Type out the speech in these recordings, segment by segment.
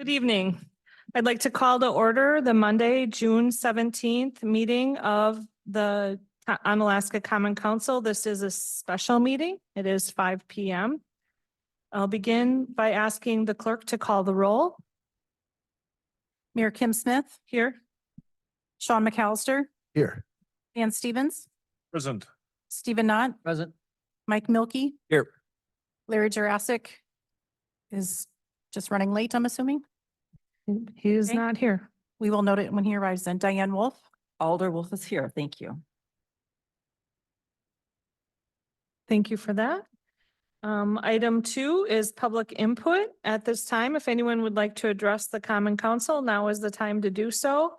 Good evening. I'd like to call to order the Monday, June 17th meeting of the Onalaska Common Council. This is a special meeting. It is 5 p.m. I'll begin by asking the clerk to call the roll. Mayor Kim Smith, Here. Sean McAllister, Here. Dan Stevens, Present. Stephen Knott, Present. Mike Milky, Here. Larry Jurassic is just running late, I'm assuming. He is Okay. not here. We will note it when he arrives then. Diane Wolf, Alder Wolf is here. Thank you. Thank you for that. Item 2 is public input. At this time, if anyone would like to address the Common Council, now is the time to do so.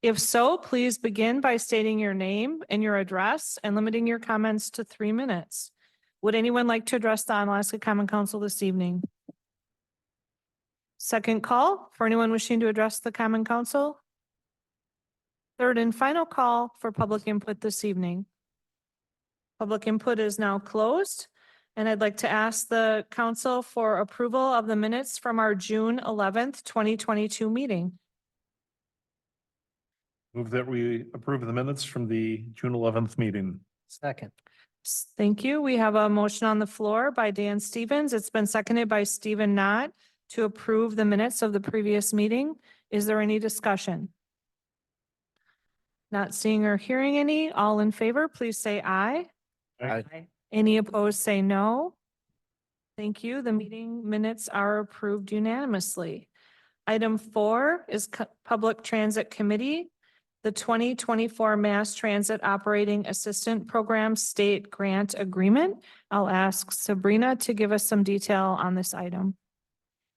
If so, please begin by stating your name and your address and limiting your comments to 3 minutes. Would anyone like to address the Onalaska Common Council this evening? Second call for anyone wishing to address the Common Council. Third and final call for public input this evening. Public input is now closed, and I'd like to ask the council for approval of the minutes from our June 11th, 2022 meeting. Move that we approve the minutes from the June 11th meeting. Second. Thank you. We have a motion on the floor by Dan Stevens. It's been seconded by Stephen Knott to approve the minutes of the previous meeting. Is there any discussion? Not seeing or hearing any. All in favor, please say aye. Any opposed, say no. Thank you. The meeting minutes are approved unanimously. Item 4 is Public Transit Committee, the 2024 Mass Transit Operating Assistant Program State Grant Agreement. I'll ask Sabrina to give us some detail on this item.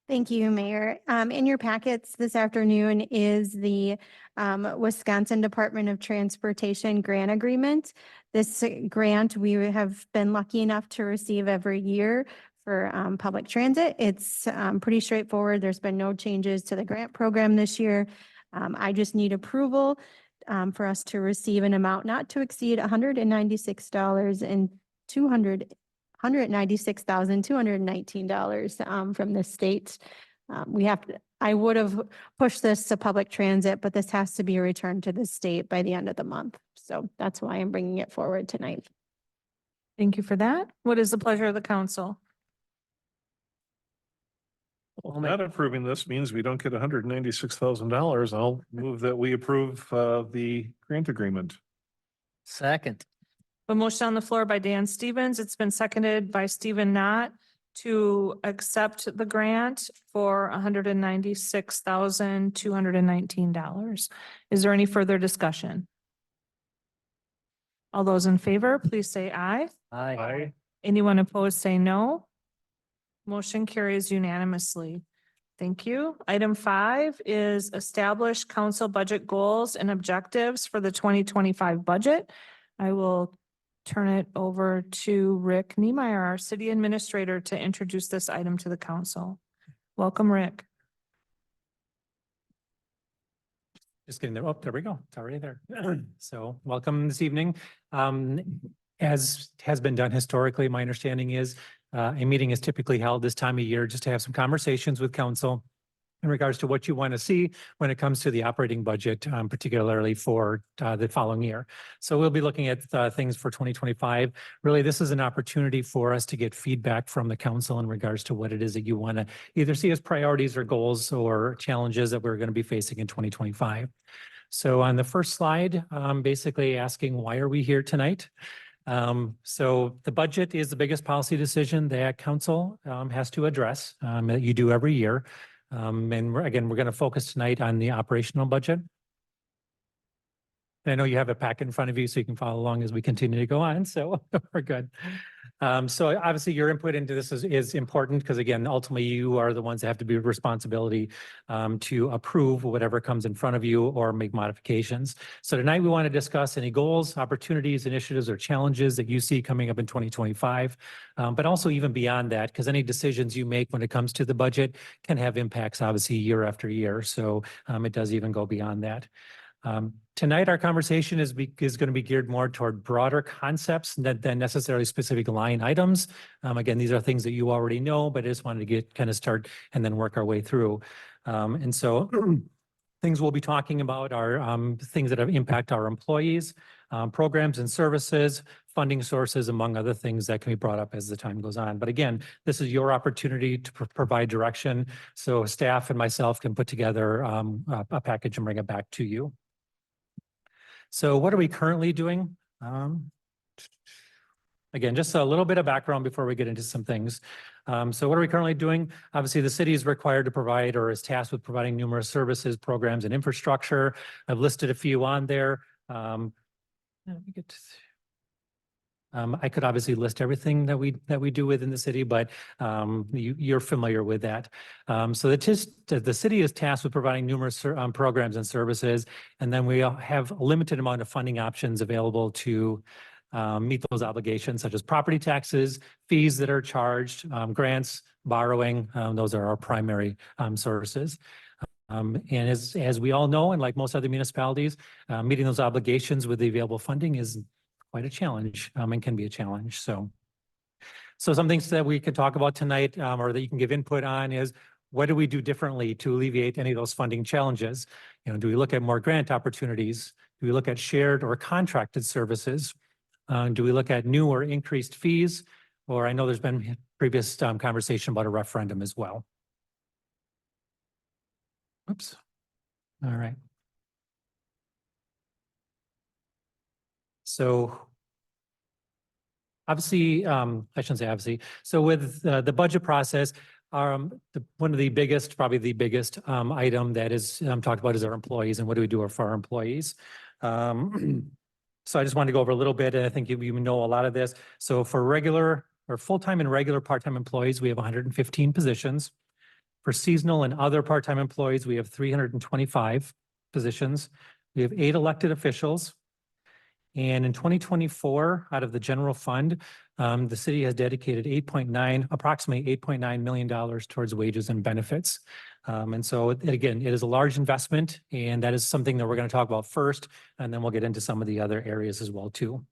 Thank you, Mayor. In your packets this afternoon is the Wisconsin Department of Transportation grant agreement. This grant we have been lucky enough to receive every year for public transit. It's pretty straightforward. There's been no changes to the grant program this year. I just need approval for us to receive an amount not to exceed $196,219 from the state. I would have pushed this to public transit, but this has to be returned to the state by the end of the month. So that's why I'm bringing it forward tonight. Thank you for that. What is the pleasure of the council? Well, not approving this means we don't get $196,000. I'll move that we approve the grant agreement. Second. A motion on the floor by Dan Stevens. It's been seconded by Stephen Knott to accept the grant for $196,219. Is there any further discussion? All those in favor, please say aye. Aye. Anyone opposed, say no. Motion carries unanimously. Thank you. Item 5 is establish council budget goals and objectives for the 2025 budget. I will turn it over to Rick Niemeyer, our city administrator, to introduce this item to the council. Welcome, Rick. Just getting there. Oh, there we go. It's already there. So welcome this evening. As has been done historically, my understanding is a meeting is typically held this time of year just to have some conversations with council in regards to what you want to see when it comes to the operating budget, particularly for the following year. So we'll be looking at things for 2025. Really, this is an opportunity for us to get feedback from the council in regards to what it is that you want to either see as priorities or goals or challenges that we're going to be facing in 2025. So on the first slide, basically asking, why are we here tonight? So the budget is the biggest policy decision that council has to address, that you do every year. And we're going to focus tonight on the operational budget. I know you have a packet in front of you, so you can follow along as we continue to go on. So we're good. So obviously your input into this is important because, again, ultimately you are the ones that have to be responsibility to approve whatever comes in front of you or make modifications. So tonight we want to discuss any goals, opportunities, initiatives, or challenges that you see coming up in 2025, but also even beyond that, because any decisions you make when it comes to the budget can have impacts, obviously, year after year. So it does even go beyond that. Tonight, our conversation is going to be geared more toward broader concepts than necessarily specific line items. Again, these are things that you already know, but I just wanted to kind of start and then work our way through. And so things we'll be talking about are things that impact our employees, programs and services, funding sources, among other things that can be brought up as the time goes on. But again, this is your opportunity to provide direction, so staff and myself can put together a package and bring it back to you. So what are we currently doing? Again, just a little bit of background before we get into some things. So what are we currently doing? Obviously, the city is required to provide or is tasked with providing numerous services, programs, and infrastructure. I've listed a few on there. I could obviously list everything that we do within the city, but you're familiar with that. So the city is tasked with providing numerous programs and services, and then we have a limited amount of funding options available to meet those obligations, such as property taxes, fees that are charged, grants, borrowing. Those are our primary sources. And as we all know, and like most other municipalities, meeting those obligations with the available funding is quite a challenge and can be a challenge. So some things that we could talk about tonight or that you can give input on is, what do we do differently to alleviate any of those funding challenges? You know, do we look at more grant opportunities? Do we look at shared or contracted services? Do we look at new or increased fees? Or I know there's been previous conversation about a referendum as well. Oops. All right. So obviously, I shouldn't say obviously. So with the budget process, one of the biggest, probably the biggest item that is talked about is our employees and what do we do for our employees. So I just wanted to go over a little bit, and I think you know a lot of this. So for regular or full-time and regular part-time employees, we have 115 positions. For seasonal and other part-time employees, we have 325 positions. We have 8 elected officials. And in 2024, out of the general fund, the city has dedicated approximately $8.9 million towards wages and benefits. And so again, it is a large investment, and that is something that we're going to talk about first, and then we'll get into some of the other areas as well too.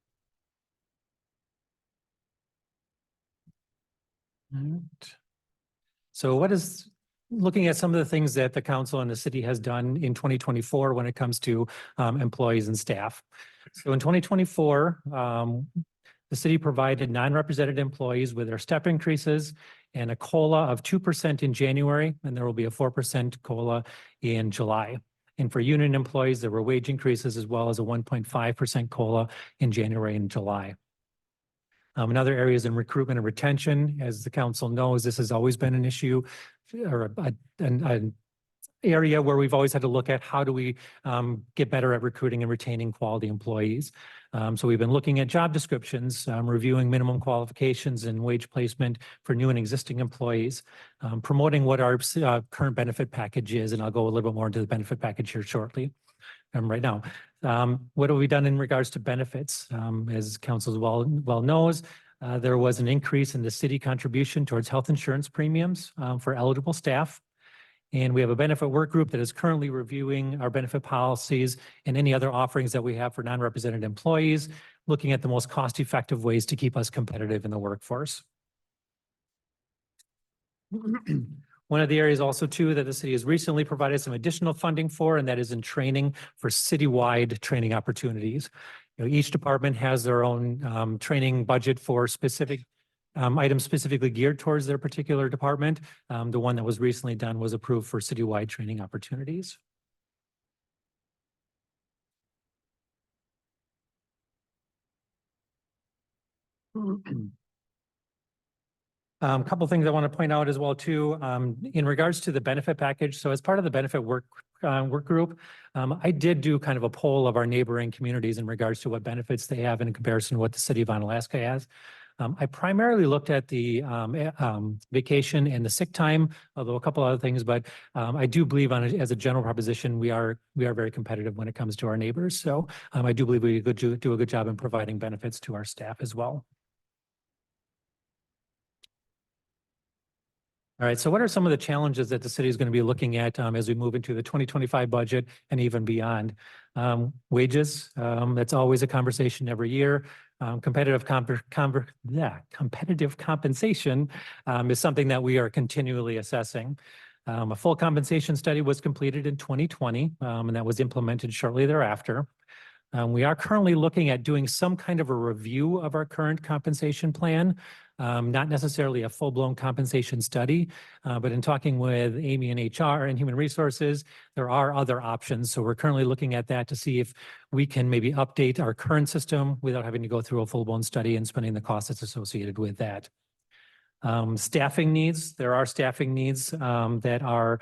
All right. So looking at some of the things that the council and the city has done in 2024 when it comes to employees and staff. So in 2024, the city provided non-represented employees with their step increases and a COLA of 2% in January, and there will be a 4% COLA in July. And for union employees, there were wage increases as well as a 1.5% COLA in January and July. In other areas in recruitment and retention, as the council knows, this has always been an issue or an area where we've always had to look at how do we get better at recruiting and retaining quality employees. So we've been looking at job descriptions, reviewing minimum qualifications and wage placement for new and existing employees, promoting what our current benefit package is, and I'll go a little bit more into the benefit package here shortly. Right now, what have we done in regards to benefits? As council well knows, there was an increase in the city contribution towards health insurance premiums for eligible staff. And we have a benefit work group that is currently reviewing our benefit policies and any other offerings that we have for non-represented employees, looking at the most cost-effective ways to keep us competitive in the workforce. One of the areas also too that the city has recently provided some additional funding for, and that is in training for citywide training opportunities. You know, each department has their own training budget for specific items specifically geared towards their particular department. The one that was recently done was approved for citywide training opportunities. A couple of things I want to point out as well too, in regards to the benefit package. So as part of the benefit work group, I did do kind of a poll of our neighboring communities in regards to what benefits they have in comparison to what the city of Onalaska has. I primarily looked at the vacation and the sick time, although a couple other things, but I do believe as a general proposition, we are very competitive when it comes to our neighbors. So I do believe we do a good job in providing benefits to our staff as well. All right, so what are some of the challenges that the city is going to be looking at as we move into the 2025 budget and even beyond? Wages, that's always a conversation every year. Competitive compensation is something that we are continually assessing. A full compensation study was completed in 2020, and that was implemented shortly thereafter. We are currently looking at doing some kind of a review of our current compensation plan, not necessarily a full-blown compensation study, but in talking with Amy in HR and Human Resources, there are other options. So we're currently looking at that to see if we can maybe update our current system without having to go through a full-blown study and spending the cost that's associated with that. Staffing needs, there are staffing needs that are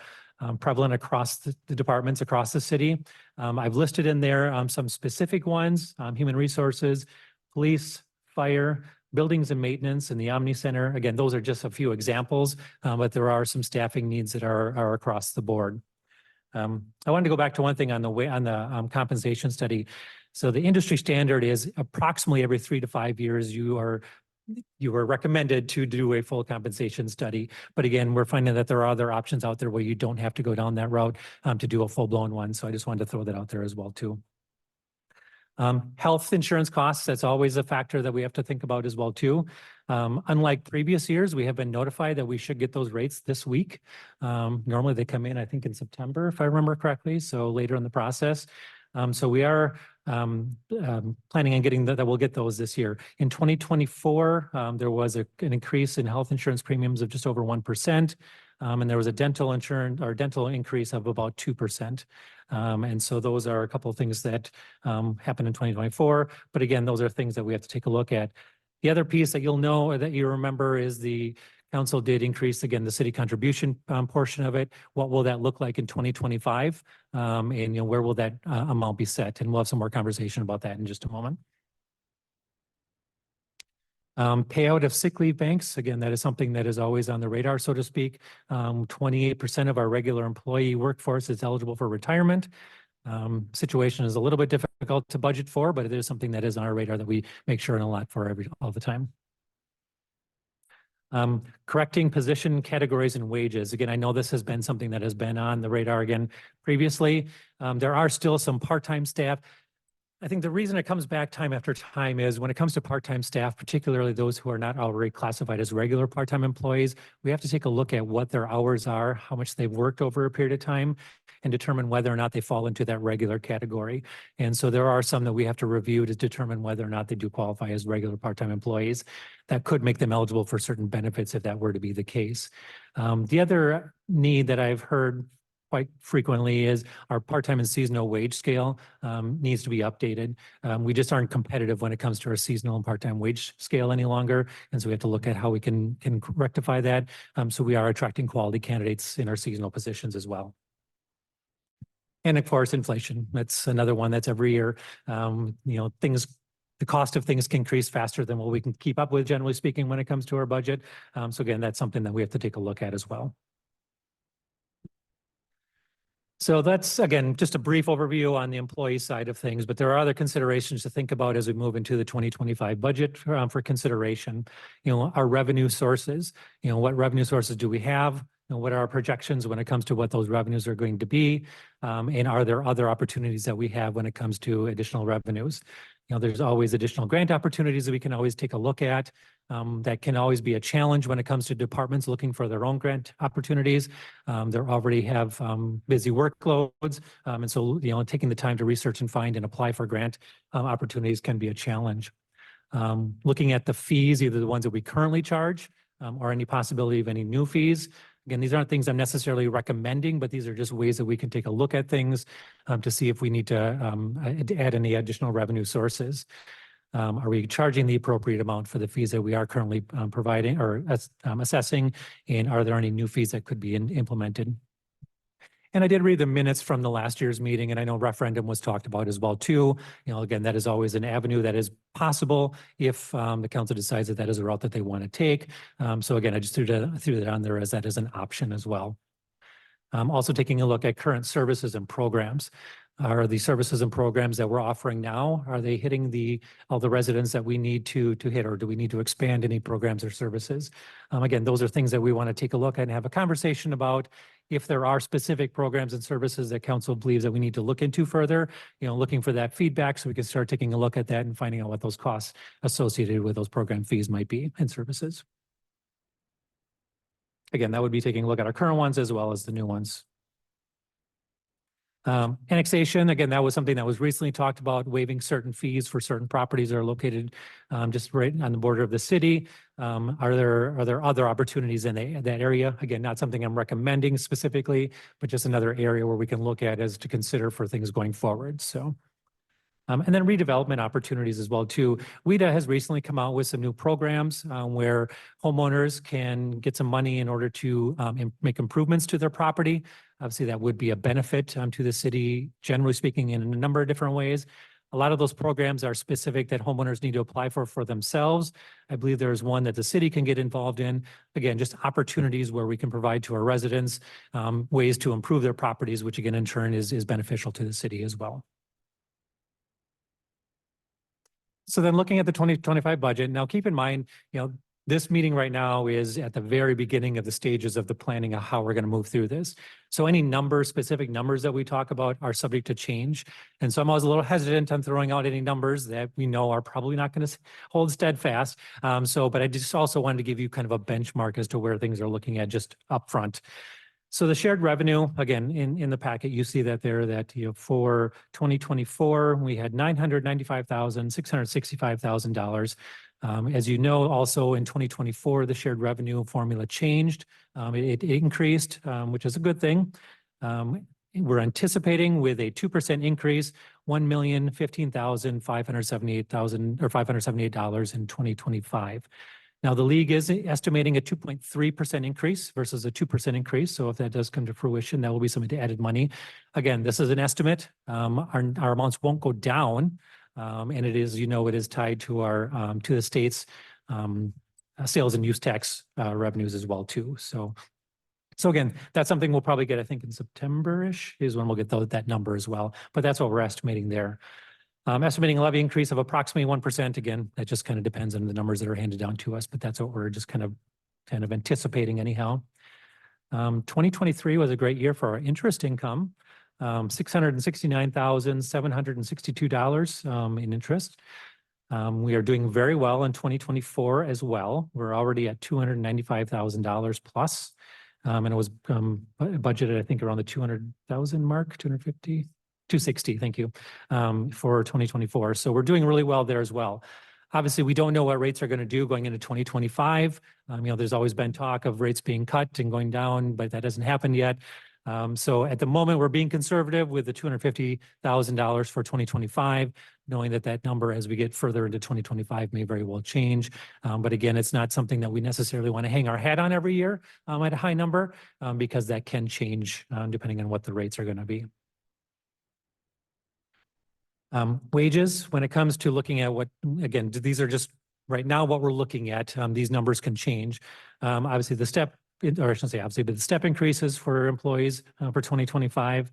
prevalent across the departments across the city. I've listed in there some specific ones, human resources, police, fire, buildings and maintenance, and the Omni Center. Again, those are just a few examples, but there are some staffing needs that are across the board. I wanted to go back to one thing on the compensation study. So the industry standard is approximately every 3 to 5 years, you are recommended to do a full compensation study. But again, we're finding that there are other options out there where you don't have to go down that route to do a full-blown one. So I just wanted to throw that out there as well too. Health insurance costs, that's always a factor that we have to think about as well too. Unlike previous years, we have been notified that we should get those rates this week. Normally they come in, I think in September, if I remember correctly, so later in the process. So we are planning on getting that we'll get those this year. In 2024, there was an increase in health insurance premiums of just over 1%. And there was a dental insurance or dental increase of about 2%. And so those are a couple of things that happened in 2024. But again, those are things that we have to take a look at. The other piece that you'll know or that you remember is the council did increase, again, the city contribution portion of it. What will that look like in 2025? And where will that amount be set? And we'll have some more conversation about that in just a moment. Payout of sick leave banks, again, that is something that is always on the radar, so to speak. 28% of our regular employee workforce is eligible for retirement. Situation is a little bit difficult to budget for, but it is something that is on our radar that we make sure and allot for all the time. Correcting position categories and wages. Again, I know this has been something that has been on the radar again previously. There are still some part-time staff. I think the reason it comes back time after time is when it comes to part-time staff, particularly those who are not already classified as regular part-time employees, we have to take a look at what their hours are, how much they've worked over a period of time, and determine whether or not they fall into that regular category. And so there are some that we have to review to determine whether or not they do qualify as regular part-time employees. That could make them eligible for certain benefits if that were to be the case. The other need that I've heard quite frequently is our part-time and seasonal wage scale needs to be updated. We just aren't competitive when it comes to our seasonal and part-time wage scale any longer. And so we have to look at how we can rectify that. So we are attracting quality candidates in our seasonal positions as well. And of course, inflation. That's another one that's every year. The cost of things can increase faster than what we can keep up with, generally speaking, when it comes to our budget. So again, that's something that we have to take a look at as well. So that's, again, just a brief overview on the employee side of things, but there are other considerations to think about as we move into the 2025 budget for consideration. Our revenue sources, what revenue sources do we have? What are our projections when it comes to what those revenues are going to be? And are there other opportunities that we have when it comes to additional revenues? There's always additional grant opportunities that we can always take a look at. That can always be a challenge when it comes to departments looking for their own grant opportunities. They already have busy workloads. And so, taking the time to research and find and apply for grant opportunities can be a challenge. Looking at the fees, either the ones that we currently charge or any possibility of any new fees. Again, these aren't things I'm necessarily recommending, but these are just ways that we can take a look at things to see if we need to add any additional revenue sources. Are we charging the appropriate amount for the fees that we are currently providing or assessing? And are there any new fees that could be implemented? And I did read the minutes from the last year's meeting, and I know referendum was talked about as well too. Again, that is always an avenue that is possible if the council decides that that is a route that they want to take. So again, I just threw that on there as that is an option as well. Also taking a look at current services and programs. are the services and programs that we're offering now, are they hitting all the residents that we need to hit, or do we need to expand any programs or services? Again, those are things that we want to take a look at and have a conversation about. If there are specific programs and services that council believes that we need to look into further, looking for that feedback so we can start taking a look at that and finding out what those costs associated with those program fees might be and services. Again, that would be taking a look at our current ones as well as the new ones. Annexation, again, that was something that was recently talked about, waiving certain fees for certain properties that are located just right on the border of the city. Are there other opportunities in that area? Again, not something I'm recommending specifically, but just another area where we can look at as to consider for things going forward. So. And then redevelopment opportunities as well too. WIDA has recently come out with some new programs where homeowners can get some money in order to make improvements to their property. Obviously, that would be a benefit to the city, generally speaking, in a number of different ways. A lot of those programs are specific that homeowners need to apply for themselves. I believe there is one that the city can get involved in. Again, just opportunities where we can provide to our residents ways to improve their properties, which again, in turn is beneficial to the city as well. So then looking at the 2025 budget, now keep in mind, this meeting right now is at the very beginning of the stages of the planning of how we're going to move through this. So any specific numbers that we talk about are subject to change. And so I'm always a little hesitant on throwing out any numbers that we know are probably not going to hold steadfast. But I just also wanted to give you kind of a benchmark as to where things are looking at just upfront. So the shared revenue, again, in the packet, you see that there that, for 2024, we had $995,665,000. As you know, also in 2024, the shared revenue formula changed. It increased, which is a good thing. We're anticipating with a 2% increase, $1,015,578 in 2025. Now, the league is estimating a 2.3% increase versus a 2% increase. So if that does come to fruition, that will be some added money. Again, this is an estimate. Our amounts won't go down. And it is, it is tied to to the state's sales and use tax revenues as well too. So again, that's something we'll probably get, I think in September-ish is when we'll get that number as well. But that's what we're estimating there. Estimating a levy increase of approximately 1%. Again, that just kind of depends on the numbers that are handed down to us, but that's what we're just kind of anticipating anyhow. 2023 was a great year for our interest income, $669,762 in interest. We are doing very well in 2024 as well. We're already at $295,000 plus. And it was budgeted, I think, around the 200,000 mark, 250. 260, thank you, for 2024. So we're doing really well there as well. Obviously, we don't know what rates are going to do going into 2025. There's always been talk of rates being cut and going down, but that hasn't happened yet. So at the moment, we're being conservative with the $250,000 for 2025, knowing that number as we get further into 2025 may very well change. But again, it's not something that we necessarily want to hang our hat on every year at a high number because that can change depending on what the rates are going to be. Wages, when it comes to looking at again, these are just right now what we're looking at. These numbers can change. Obviously, but the step increases for employees for 2025,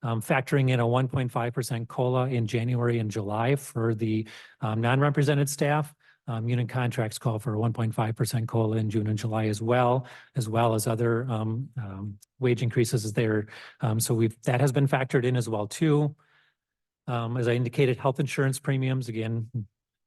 factoring in a 1.5% COLA in January and July for the non-represented staff. Union contracts call for a 1.5% COLA in June and July as well as other wage increases there. So that has been factored in as well too. As I indicated, health insurance premiums, again,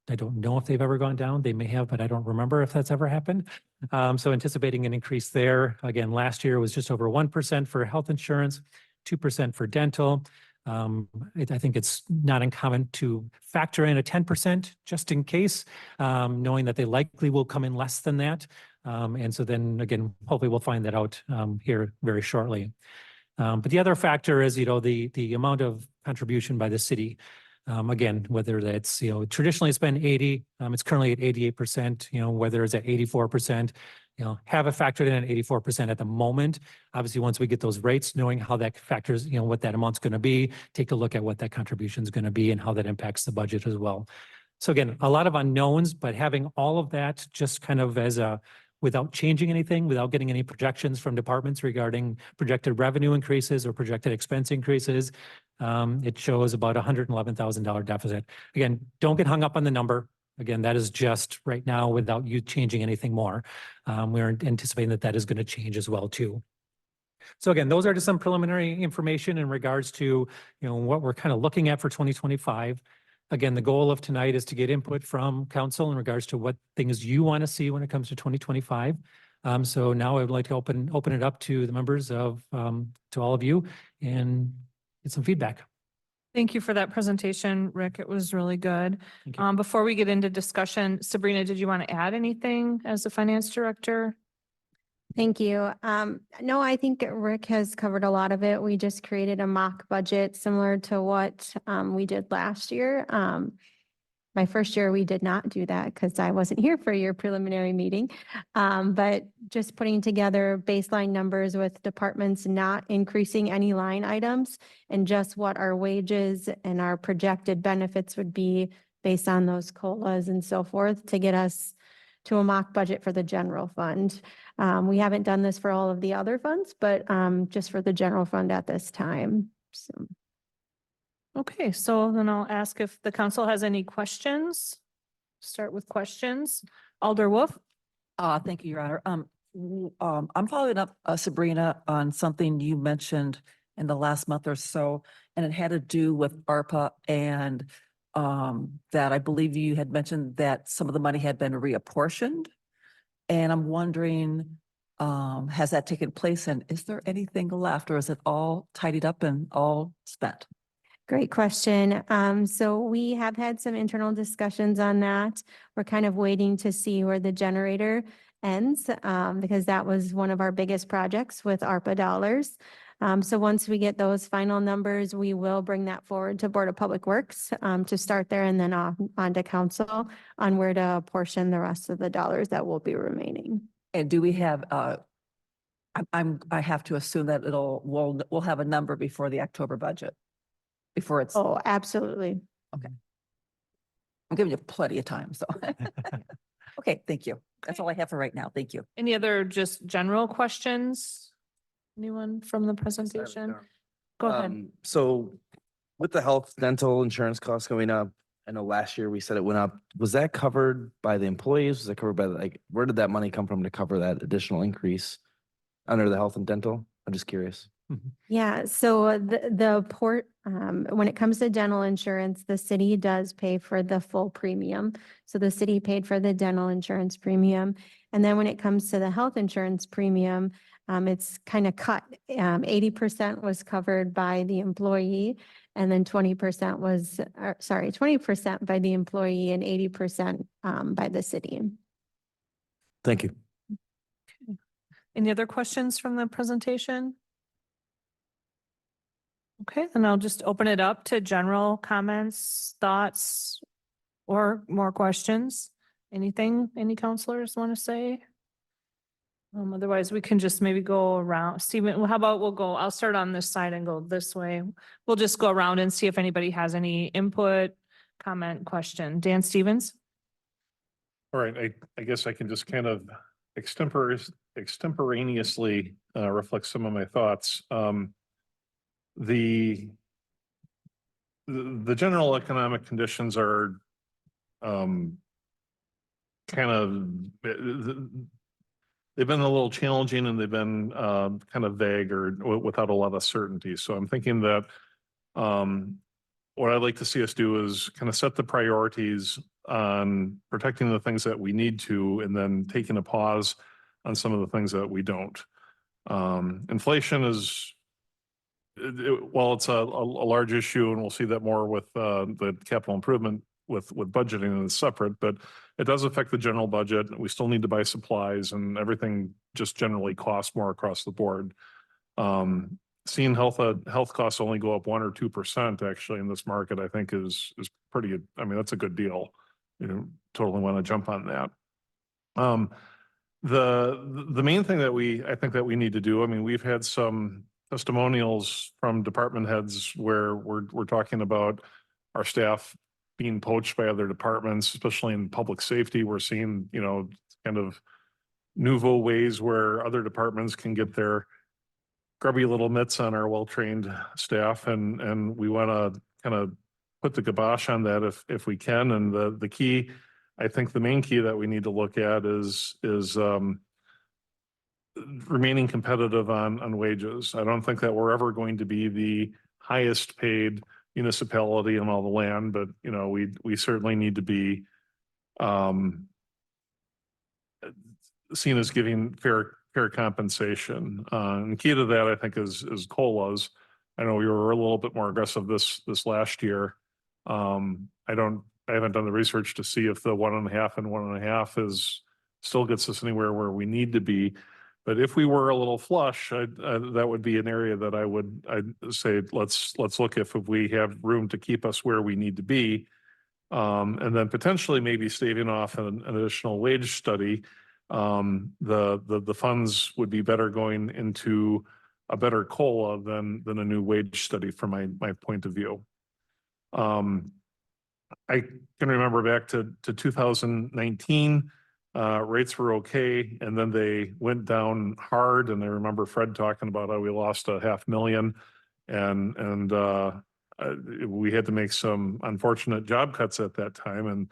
I don't know if they've ever gone down. They may have, but I don't remember if that's ever happened. So anticipating an increase there. Again, last year was just over 1% for health insurance, 2% for dental. I think it's not uncommon to factor in a 10% just in case, knowing that they likely will come in less than that. And so then again, hopefully we'll find that out here very shortly. But the other factor is, the amount of contribution by the city. Again, whether that's, traditionally it's been 80, it's currently at 88%, whether it's at 84%, have it factored in at 84% at the moment. Obviously, once we get those rates, knowing how that factors, what that amount's going to be, take a look at what that contribution is going to be and how that impacts the budget as well. So again, a lot of unknowns, but having all of that just kind of as without changing anything, without getting any projections from departments regarding projected revenue increases or projected expense increases. It shows about $111,000 deficit. Again, don't get hung up on the number. Again, that is just right now without you changing anything more. We're anticipating that that is going to change as well too. So again, those are just some preliminary information in regards to, what we're kind of looking at for 2025. Again, the goal of tonight is to get input from council in regards to what things you want to see when it comes to 2025. So now I would like to open it up to the members of, to all of you and get some feedback. Thank you for that presentation, Rick. It was really good. Thank you. Before we get into discussion, Sabrina, did you want to add anything as the finance director? Thank you. No, I think Rick has covered a lot of it. We just created a mock budget similar to what we did last year. My first year, we did not do that because I wasn't here for your preliminary meeting. But just putting together baseline numbers with departments not increasing any line items and just what our wages and our projected benefits would be based on those COLAs and so forth to get us to a mock budget for the general fund. We haven't done this for all of the other funds, but just for the general fund at this time. So. Okay, so then I'll ask if the council has any questions. Start with questions. Alder Wolf? Thank you, Your Honor. I'm following up, Sabrina, on something you mentioned in the last month or so, and it had to do with ARPA and that I believe you had mentioned that some of the money had been reapportioned. And I'm wondering, has that taken place and is there anything left or is it all tidied up and all spent? Great question. So we have had some internal discussions on that. We're kind of waiting to see where the generator ends, because that was one of our biggest projects with ARPA dollars. So once we get those final numbers, we will bring that forward to Board of Public Works, to start there and then on to council on where to apportion the rest of the dollars that will be remaining. And do we have, I have to assume that we'll have a number before the October budget, before it's, Oh, absolutely. I'm giving you plenty of time, so. Okay, thank you. That's all I have for right now. Thank you. Any other just general questions? Anyone from the presentation? Go ahead. So with the health dental insurance costs going up, I know last year we said it went up. Was that covered by the employees? Was that covered by where did that money come from to cover that additional increase under the health and dental? I'm just curious. Yeah, so when it comes to dental insurance, the city does pay for the full premium. So the city paid for the dental insurance premium. And then when it comes to the health insurance premium, it's kind of cut. 80% was covered by the employee and then 20% by the employee and 80% by the city. Thank you. Any other questions from the presentation? Okay, then I'll just open it up to general comments, thoughts, or more questions. Anything any counselors want to say? Otherwise, we can just maybe go around. Stephen, how about I'll start on this side and go this way. We'll just go around and see if anybody has any input, comment, question. Dan Stevens? All right, I guess I can just kind of extemporaneously reflect some of my thoughts. The general economic conditions are kind of they've been a little challenging and they've been kind of vague or without a lot of certainty. So I'm thinking that what I'd like to see us do is kind of set the priorities on protecting the things that we need to, and then taking a pause on some of the things that we don't. Inflation is, while it's a large issue, and we'll see that more with the capital improvement with budgeting and it's separate, but it does affect the general budget. We still need to buy supplies and everything just generally costs more across the board. Seeing health costs only go up 1 or 2% actually in this market, I think is pretty good. I mean, that's a good deal. Totally want to jump on that. The main thing that I think that we need to do, I mean, we've had some testimonials from department heads where we're talking about our staff being poached by other departments, especially in public safety. We're seeing, kind of nouveau ways where other departments can get their grubby little mitts on our well-trained staff, and we want to kind of put the kibosh on that if we can. And the key, I think the main key that we need to look at is remaining competitive on wages. I don't think that we're ever going to be the highest paid municipality in all the land, but you know, we certainly need to be seen as giving fair compensation. And key to that, I think, is COLAs. I know we were a little bit more aggressive this last year. I haven't done the research to see if the 1.5 and 1.5 is still gets us anywhere where we need to be. But if we were a little flush, that would be an area that I'd say let's look if we have room to keep us where we need to be, and then potentially maybe staving off an additional wage study. The funds would be better going into a better COLA than a new wage study from my point of view. I can remember back to 2019. Rates were okay, and then they went down hard. And I remember Fred talking about how we lost $500,000, and we had to make some unfortunate job cuts at that time. And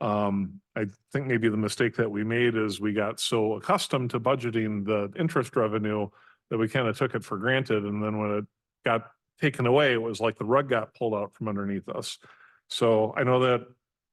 I think maybe the mistake that we made is we got so accustomed to budgeting the interest revenue that we kind of took it for granted. And then when it got taken away, it was like the rug got pulled out from underneath us. So I know that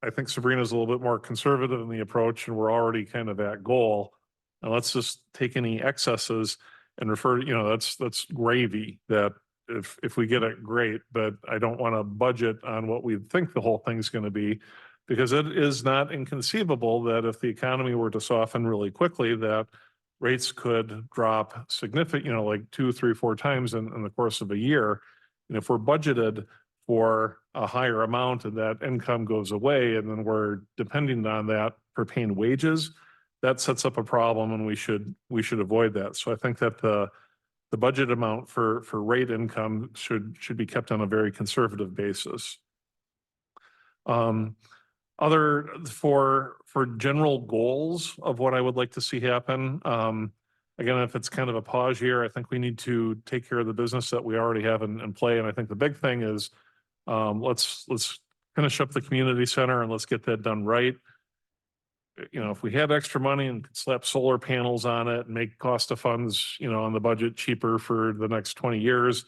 I think Sabrina's a little bit more conservative in the approach, and we're already kind of at goal. And let's just take any excesses and refer, you know, that's gravy. That if we get it, great, but I don't want to budget on what we think the whole thing's going to be, because it is not inconceivable that if the economy were to soften really quickly, that rates could drop significant, you know, like 2, 3, 4 times in the course of a year. And if we're budgeted for a higher amount and that income goes away, and then we're depending on that for paying wages, that sets up a problem, and we should avoid that. So I think that the budget amount for rate income should be kept on a very conservative basis. Other for general goals of what I would like to see happen. Again, if it's kind of a pause year, I think we need to take care of the business that we already have in play. And I think the big thing is let's finish up the community center and let's get that done right. You know, if we had extra money and could slap solar panels on it and make cost of funds, you know, on the budget cheaper for the next 20 years,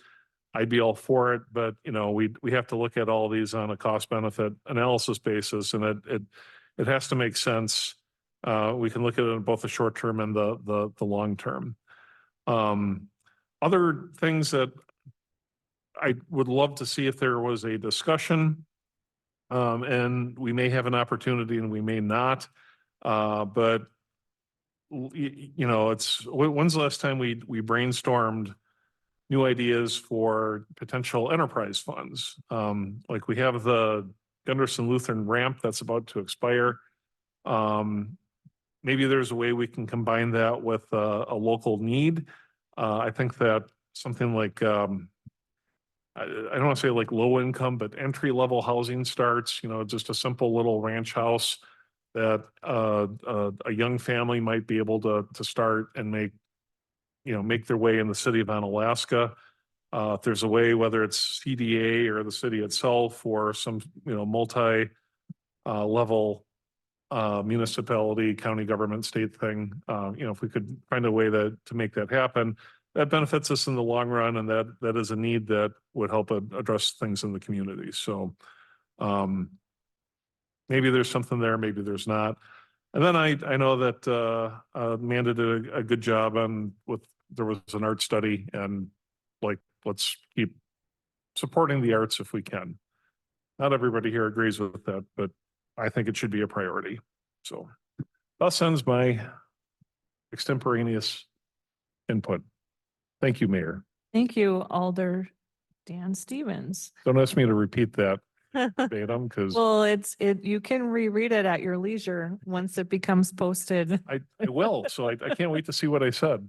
I'd be all for it. But, you know, we have to look at all these on a cost benefit analysis basis, and it has to make sense. We can look at it in both the short term and the long term. Other things that I would love to see if there was a discussion, and we may have an opportunity and we may not, but you know, when's the last time we brainstormed new ideas for potential enterprise funds? Like we have the Gunderson Lutheran ramp that's about to expire. Maybe there's a way we can combine that with a local need. I think that something like, I don't want to say like low income, but entry level housing starts, you know, just a simple little ranch house that a young family might be able to start and make their way in the city of Onalaska. If there's a way, whether it's CDA or the city itself, or some, you know, multi level municipality, county government, state thing, you know, if we could find a way to make that happen, that benefits us in the long run, and that is a need that would help address things in the community. So maybe there's something there, maybe there's not. And then I know that Amanda did a good job there was an art study, and like, let's keep supporting the arts if we can. Not everybody here agrees with that, but I think it should be a priority. So thus ends my extemporaneous input. Thank you, Mayor. Thank you, Alder Dan Stevens. Don't ask me to repeat that verbatim, because Well, you can reread it at your leisure once it becomes posted. I will. So I can't wait to see what I said.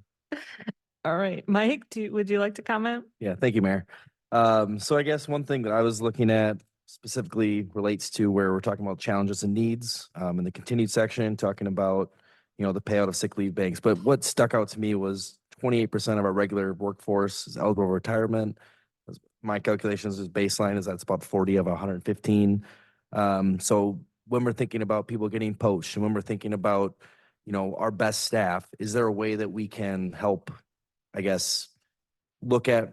All right, Mike, would you like to comment? Yeah, thank you, Mayor. So I guess one thing that I was looking at specifically relates to where we're talking about challenges and needs, in the continued section, talking about, you know, the payout of sick leave banks. But what stuck out to me was 28% of our regular workforce is eligible for retirement. My calculations is baseline is that's about 40 of 115. So when we're thinking about people getting poached and when we're thinking about, you know, our best staff, is there a way that we can help, I guess, look at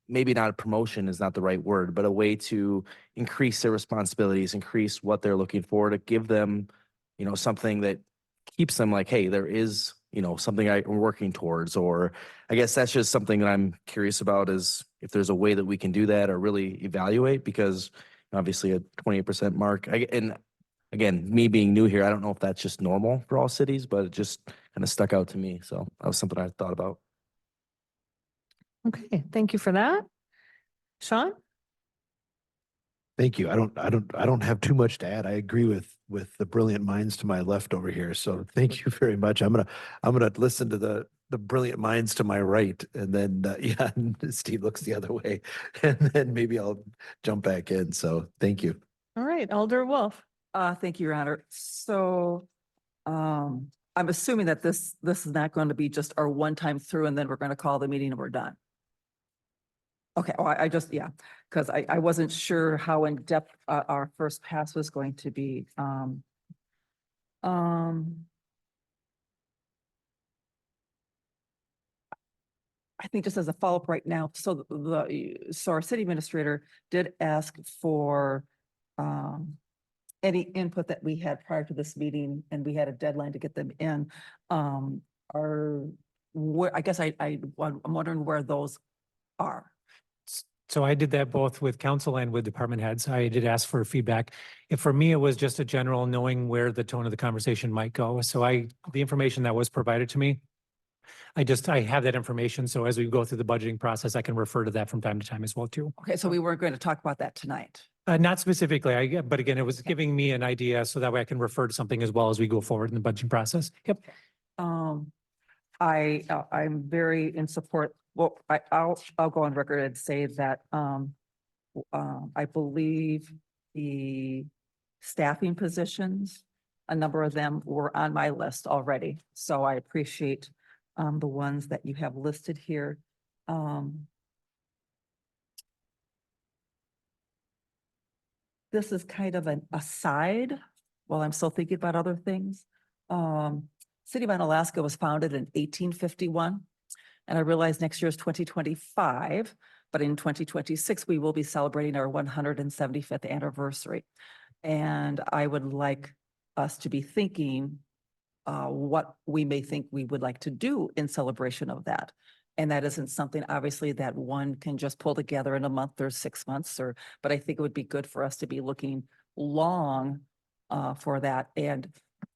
maybe not a promotion is not the right word, but a way to increase their responsibilities, increase what they're looking for to give them, you know, something that keeps them like, hey, there is, you know, something I'm working towards, or I guess that's just something that I'm curious about is if there's a way that we can do that or really evaluate, because obviously a 28% mark, and again, me being new here, I don't know if that's just normal for all cities, but it just kind of stuck out to me. So that was something I thought about. Okay, thank you for that. Sean? Thank you. I don't have too much to add. I agree with the brilliant minds to my left over here. So thank you very much. I'm gonna listen to the brilliant minds to my right, and then yeah, and Steve looks the other way, and then maybe I'll jump back in. So thank you. All right, Alder Wolf. Thank you, Your Honor. So, I'm assuming that this is not going to be just our one time through and then we're going to call the meeting and we're done. Okay, oh, I just, yeah, because I wasn't sure how in depth our first pass was going to be. I think just as a follow-up right now, so so our city administrator did ask for any input that we had prior to this meeting, and we had a deadline to get them in. Where, I guess I'm wondering where those are. So I did that both with council and with department heads. I did ask for feedback. If for me, it was just a general knowing where the tone of the conversation might go. So the information that was provided to me, I have that information. So as we go through the budgeting process, I can refer to that from time to time as well too. Okay, so we weren't going to talk about that tonight. Not specifically, but again, it was giving me an idea so that way I can refer to something as well as we go forward in the budgeting process. Yep. I'm very in support. Well, I'll go on record and say that, I believe the staffing positions, a number of them were on my list already. So I appreciate, the ones that you have listed here. This is kind of an aside while I'm still thinking about other things. City of Onalaska was founded in 1851. And I realize next year is 2025, but in 2026, we will be celebrating our 175th anniversary. And I would like us to be thinking what we may think we would like to do in celebration of that. And that isn't something obviously that one can just pull together in a month or 6 months, but I think it would be good for us to be looking long for that. And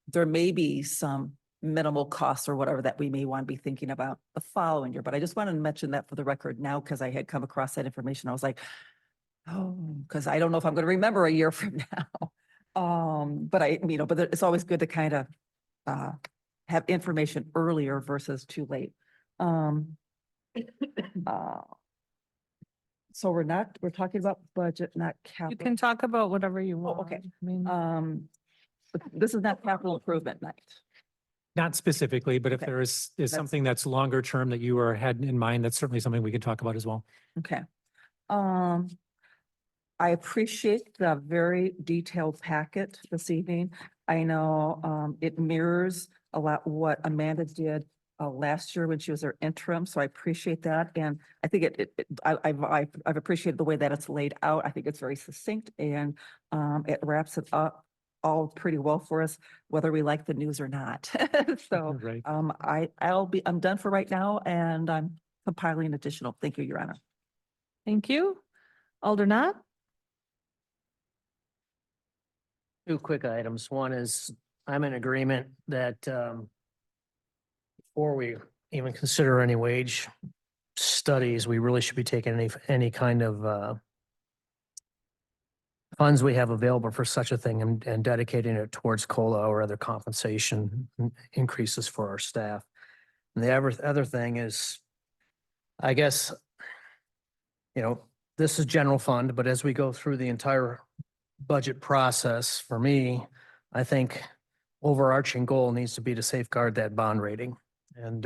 there may be some minimal costs or whatever that we may want to be thinking about the following year. But I just wanted to mention that for the record now, because I had come across that information. I was like, oh, because I don't know if I'm going to remember a year from now. But it's always good to kind of have information earlier versus too late. So we're talking about budget, not You capital. can talk about whatever you want. okay. I mean, But this is not capital improvement night. Not specifically, but if Okay. there is something that's longer term that you had in mind, that's certainly something we can talk about as well. Okay. I appreciate the very detailed packet this evening. I know it mirrors a lot what Amanda did last year when she was our interim, so I appreciate that. And I think I've appreciated the way that it's laid out. I think it's very succinct and it wraps it up all pretty well for us, whether we like the news or not. So Right. I'm done for right now, and I'm compiling additional. Thank you, Your Honor. thank you. Alder Knott? Two quick items. One is I'm in agreement that before we even consider any wage studies, we really should be taking any kind of funds we have available for such a thing and dedicating it towards COLA or other compensation increases for our staff. And the other thing is, I guess, this is general fund, but as we go through the entire budget process, for me, I think overarching goal needs to be to safeguard that bond rating. And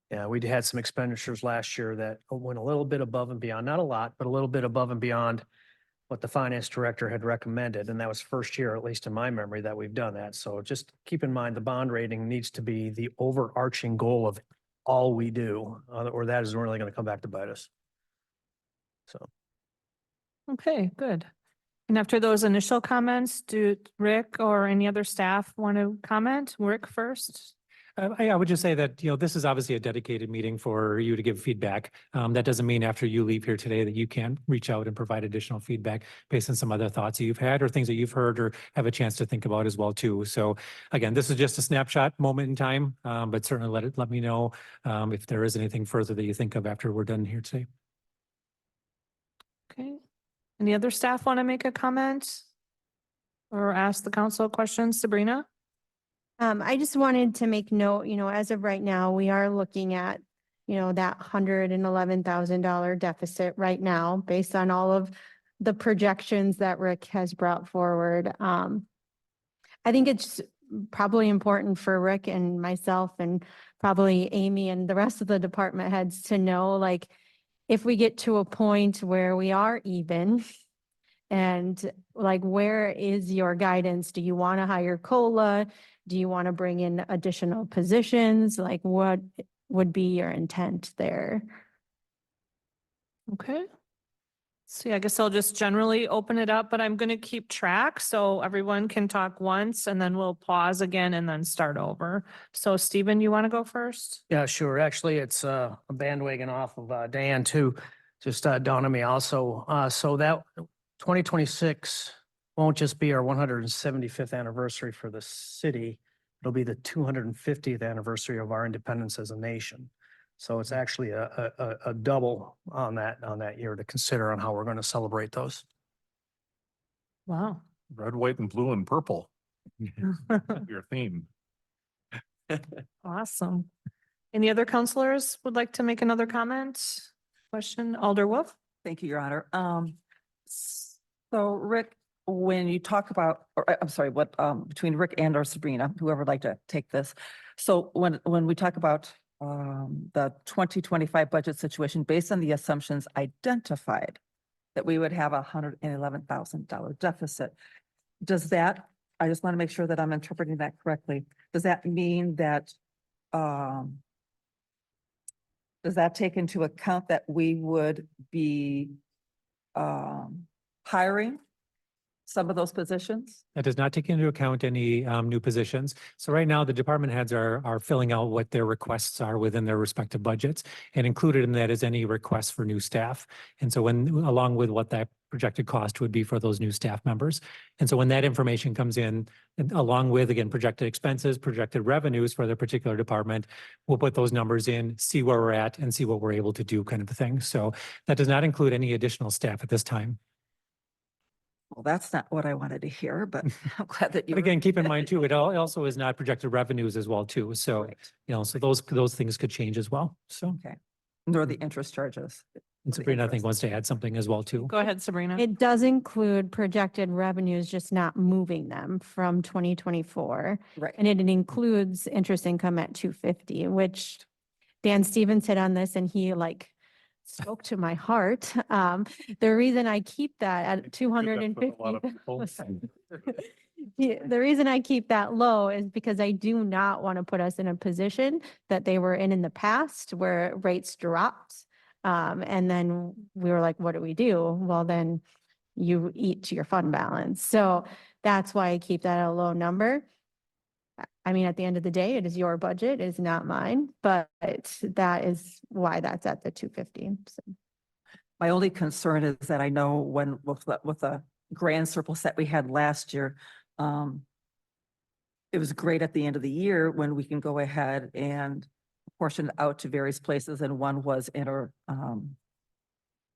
yeah, we had some expenditures last year that went a little bit above and beyond, not a lot, but a little bit above and beyond what the finance director had recommended. And that was first year, at least in my memory, that we've done that. So just keep in mind, the bond rating needs to be the overarching goal of all we do, or that is really going to come back to bite us. So. Okay, good. And after those initial comments, do Rick or any other staff want to comment? Rick first? I would just say that, this is obviously a dedicated meeting for you to give feedback. That doesn't mean after you leave here today that you can't reach out and provide additional feedback based on some other thoughts that you've had or things that you've heard or have a chance to think about as well too. So again, this is just a snapshot moment in time, but certainly let me know if there is anything further that you think of after we're done here today. Okay. Any other staff want to make a comment? Or ask the council questions? Sabrina? I just wanted to make note, as of right now, we are looking at, that $111,000 deficit right now, based on all of the projections that Rick has brought forward. I think it's probably important for Rick and myself and probably Amy and the rest of the department heads to know, like, if we get to a point where we are even, and like, where is your guidance? Do you want to hire COLA? Do you want to bring in additional positions? Like, what would be your intent there? Okay. See, I guess I'll just generally open it up, but I'm going to keep track so everyone can talk once and then we'll pause again and then start over. So Stephen, you want to go first? Yeah, sure. Actually, it's a bandwagon off of Dan too. Just dawned on me also. So that 2026 won't just be our 175th anniversary for the city. It'll be the 250th anniversary of our independence as a nation. So it's actually a double on that year to consider on how we're going to celebrate those. Wow. Red, white, and blue and purple, your theme. Awesome. Any other counselors would like to make another comment? Question, Alder Wolf? Thank you, Your Honor. So Rick, when you talk about, or I'm sorry, what, between Rick and or Sabrina, whoever would like to take this. So when we talk about the 2025 budget situation, based on the assumptions identified, that we would have $111,000 deficit. Does that, I just want to make sure that I'm interpreting that correctly. Does that mean that, does that take into account that we would be hiring some of those positions? That does not take into account any new positions. So right now, the department heads are filling out what their requests are within their respective budgets, and included in that is any requests for new staff. And so along with what that projected cost would be for those new staff members. And so when that information comes in, and along with, again, projected expenses, projected revenues for the particular department, we'll put those numbers in, see where we're at, and see what we're able to do, kind of a thing. So that does not include any additional staff at this time. Well, that's not what I wanted to hear, but I'm glad that you. But again, keep in mind too, it also is not projected revenues as well too. So, Right. So those things could change as well. So, Okay. Nor the interest charges. and Sabrina, I think, wants to add something as well too. Go ahead, Sabrina. It does include projected revenues, just not moving them from 2024. Right. And it includes interest income at 250, which Dan Stevens hit on this and he spoke to my heart. The reason I keep that at That's with a lot of 250. people. The reason I keep that low is because I do not want to put us in a position that they were in the past where rates dropped. And then we were like, what do we do? Well, then you eat your fund balance. So that's why I keep that at a low number. I mean, at the end of the day, it is your budget, it is not mine, but that is why that's at the 250. So. My only concern is that I know when with the grand surplus that we had last year, it was great at the end of the year when we can go ahead and portion it out to various places, and one was in our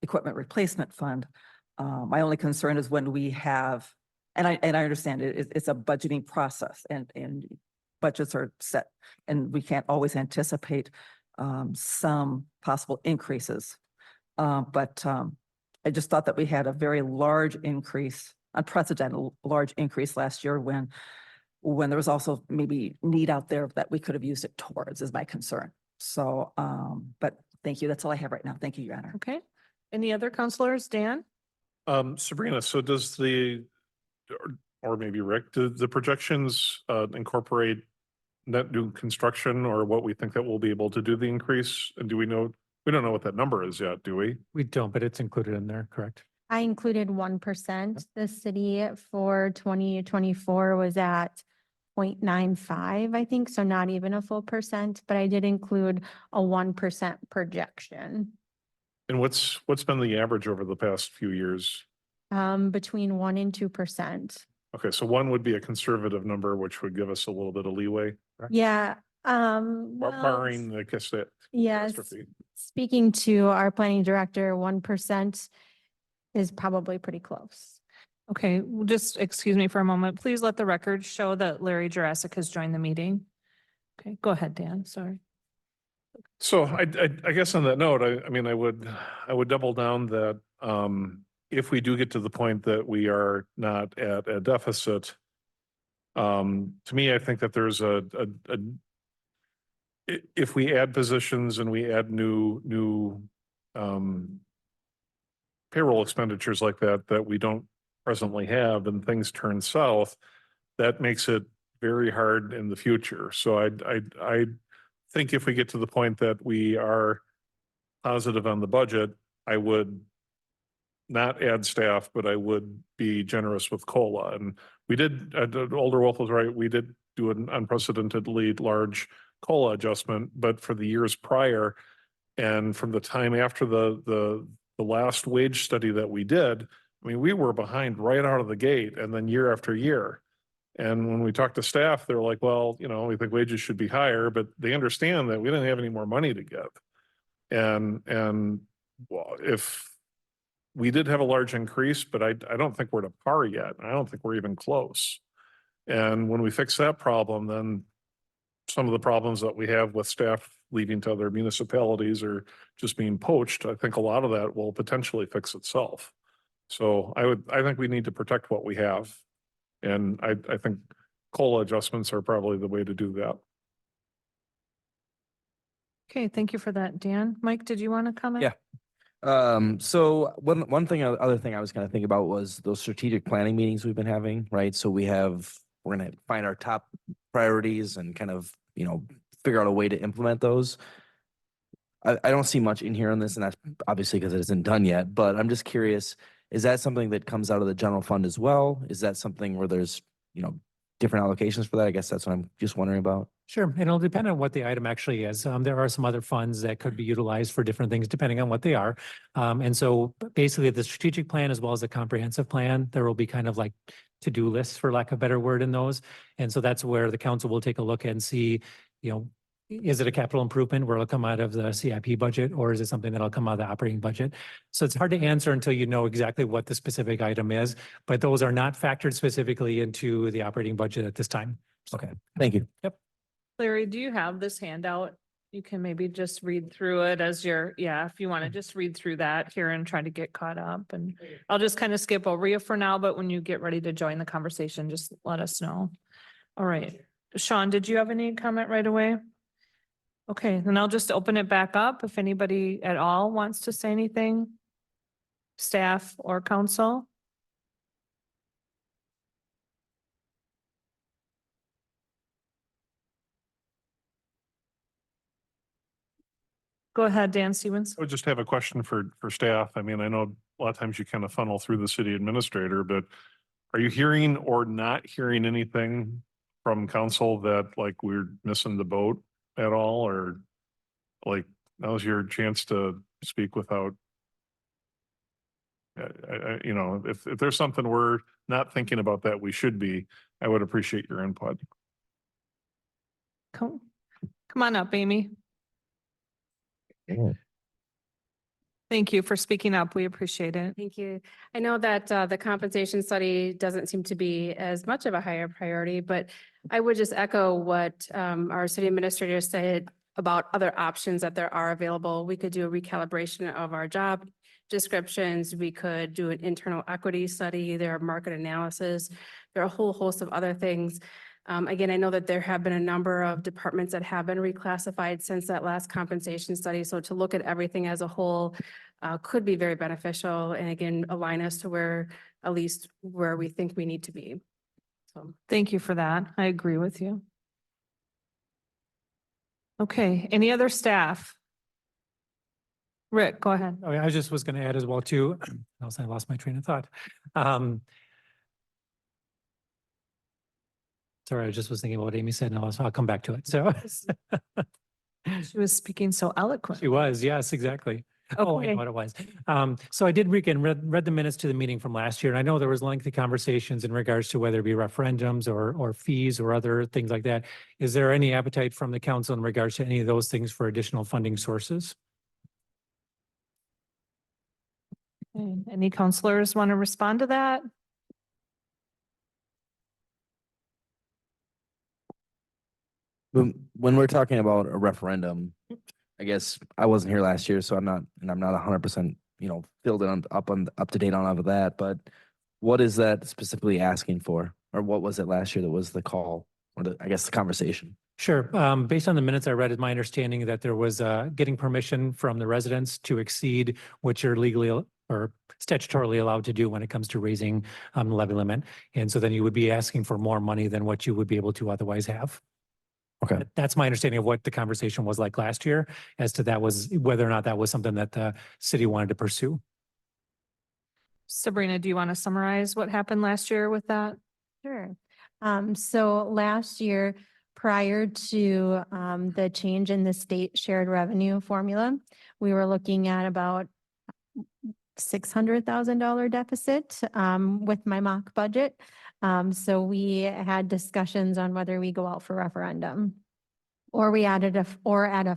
equipment replacement fund. My only concern is when we have, and I understand it's a budgeting process, and budgets are set, and we can't always anticipate some possible increases. But I just thought that we had a very large increase, unprecedented large increase last year when when there was also maybe need out there that we could have used it towards is my concern. So, but thank you. That's all I have right now. Thank you, Your Honor. Okay. Any other counselors? Dan? Sabrina, so does or maybe Rick, do the projections incorporate net new construction or what we think that we'll be able to do the increase? And do we know, we don't know what that number is yet, do we? We don't, but it's included in there, correct? I included 1%. The city for 2024 was at 0.95, I think, so not even a full percent, but I did include a 1% projection. And what's been the average over the past few years? Between 1 and 2%. Okay, so 1 would be a conservative number, which would give us a little bit of leeway, Yeah, barring, I guess, that yes, catastrophe. speaking to our planning director, 1% is probably pretty close. Okay, just excuse me for a moment. Please let the record show that Larry Jurassic has joined the meeting. Okay, go ahead, Dan. Sorry. So I guess on that note, I mean, I would double down that if we do get to the point that we are not at a deficit, to me, I think that there's if we add positions and we add new payroll expenditures like that we don't presently have and things turn south, that makes it very hard in the future. So I think if we get to the point that we are positive on the budget, I would not add staff, but I would be generous with COLA. And we did, Alder Wolf was right, we did do an unprecedentedly large COLA adjustment, but for the years prior and from the time after the last wage study that we did, I mean, we were behind right out of the gate and then year after year. And when we talked to staff, they're like, well, you know, we think wages should be higher, but they understand that we didn't have any more money to give. And well, if we did have a large increase, but I don't think we're to par yet. I don't think we're even close. And when we fix that problem, then some of the problems that we have with staff leaving to other municipalities or just being poached, I think a lot of that will potentially fix itself. So I think we need to protect what we have. And I think COLA adjustments are probably the way to do that. Okay, thank you for that, Dan. Mike, did you want to comment? Yeah. So one thing, other thing I was going to think about was those strategic planning meetings we've been having, right? So we're going to find our top priorities and kind of, you know, figure out a way to implement those. I don't see much in here on this, and that's obviously because it isn't done yet, but I'm just curious, is that something that comes out of the general fund as well? Is that something where there's, you know, different allocations for that? I guess that's what I'm just wondering about. Sure. It'll depend on what the item actually is. There are some other funds that could be utilized for different things depending on what they are. And so basically the strategic plan as well as the comprehensive plan, there will be kind of like to-do lists, for lack of a better word, in those. And so that's where the council will take a look and see, you know, is it a capital improvement where it'll come out of the CIP budget, or is it something that'll come out of the operating budget? So it's hard to answer until you know exactly what the specific item is, but those are not factored specifically into the operating budget at this time. Okay, thank you. Yep. Larry, do you have this handout? You can maybe just read through it as if you want to just read through that here and try to get caught up. And I'll just kind of skip over you for now, but when you get ready to join the conversation, just let us know. All right. Sean, did you have any comment right away? Okay, then I'll just open it back up if anybody at all wants to say anything. Staff or council? Go ahead, Dan Stevens. I would just have a question for staff. I mean, I know a lot of times you kind of funnel through the city administrator, but are you hearing or not hearing anything from council that like we're missing the boat at all, or like now's your chance to speak without, you know, if there's something we're not thinking about that we should be, I would appreciate your input. Come on up, Amy. Thank you for speaking up. We appreciate it. Thank you. I know that the compensation study doesn't seem to be as much of a higher priority, but I would just echo what our city administrator said about other options that there are available. We could do a recalibration of our job descriptions. We could do an internal equity study. There are market analysis. There are a whole host of other things Again, I know that there have been a number of departments that have been reclassified since that last compensation study. So to look at everything as a whole could be very beneficial and again, align us to where, at least where we think we need to be. So. Thank you for that. I agree with you. Okay, any other staff? Rick, go ahead. Oh, yeah, I just was going to add as well too. Else I lost my train of thought. Sorry, I just was thinking about what Amy said and I'll come back to it. So She was speaking so eloquently. she was, yes, exactly. Oh, I Okay. know what it was. So I did read the minutes to the meeting from last year, and I know there was lengthy conversations in regards to whether it be referendums or fees or other things like that. Is there any appetite from the council in regards to any of those things for additional funding sources? Okay, any counselors want to respond to that? When we're talking about a referendum, I guess I wasn't here last year, so I'm not 100%, filled in up to date on all of that. But what is that specifically asking for, or what was it last year that was the call, or the conversation? Sure. Based on the minutes I read, it's my understanding that there was getting permission from the residents to exceed what you're legally or statutorily allowed to do when it comes to raising the levy limit. And so then you would be asking for more money than what you would be able to otherwise have. Okay. That's my understanding of what the conversation was like last year as to that was whether or not that was something that the city wanted to pursue. Sabrina, do you want to summarize what happened last year with that? Sure. So last year, prior to the change in the state shared revenue formula, we were looking at about $600,000 deficit with my mock budget. So we had discussions on whether we go out for referendum or we add a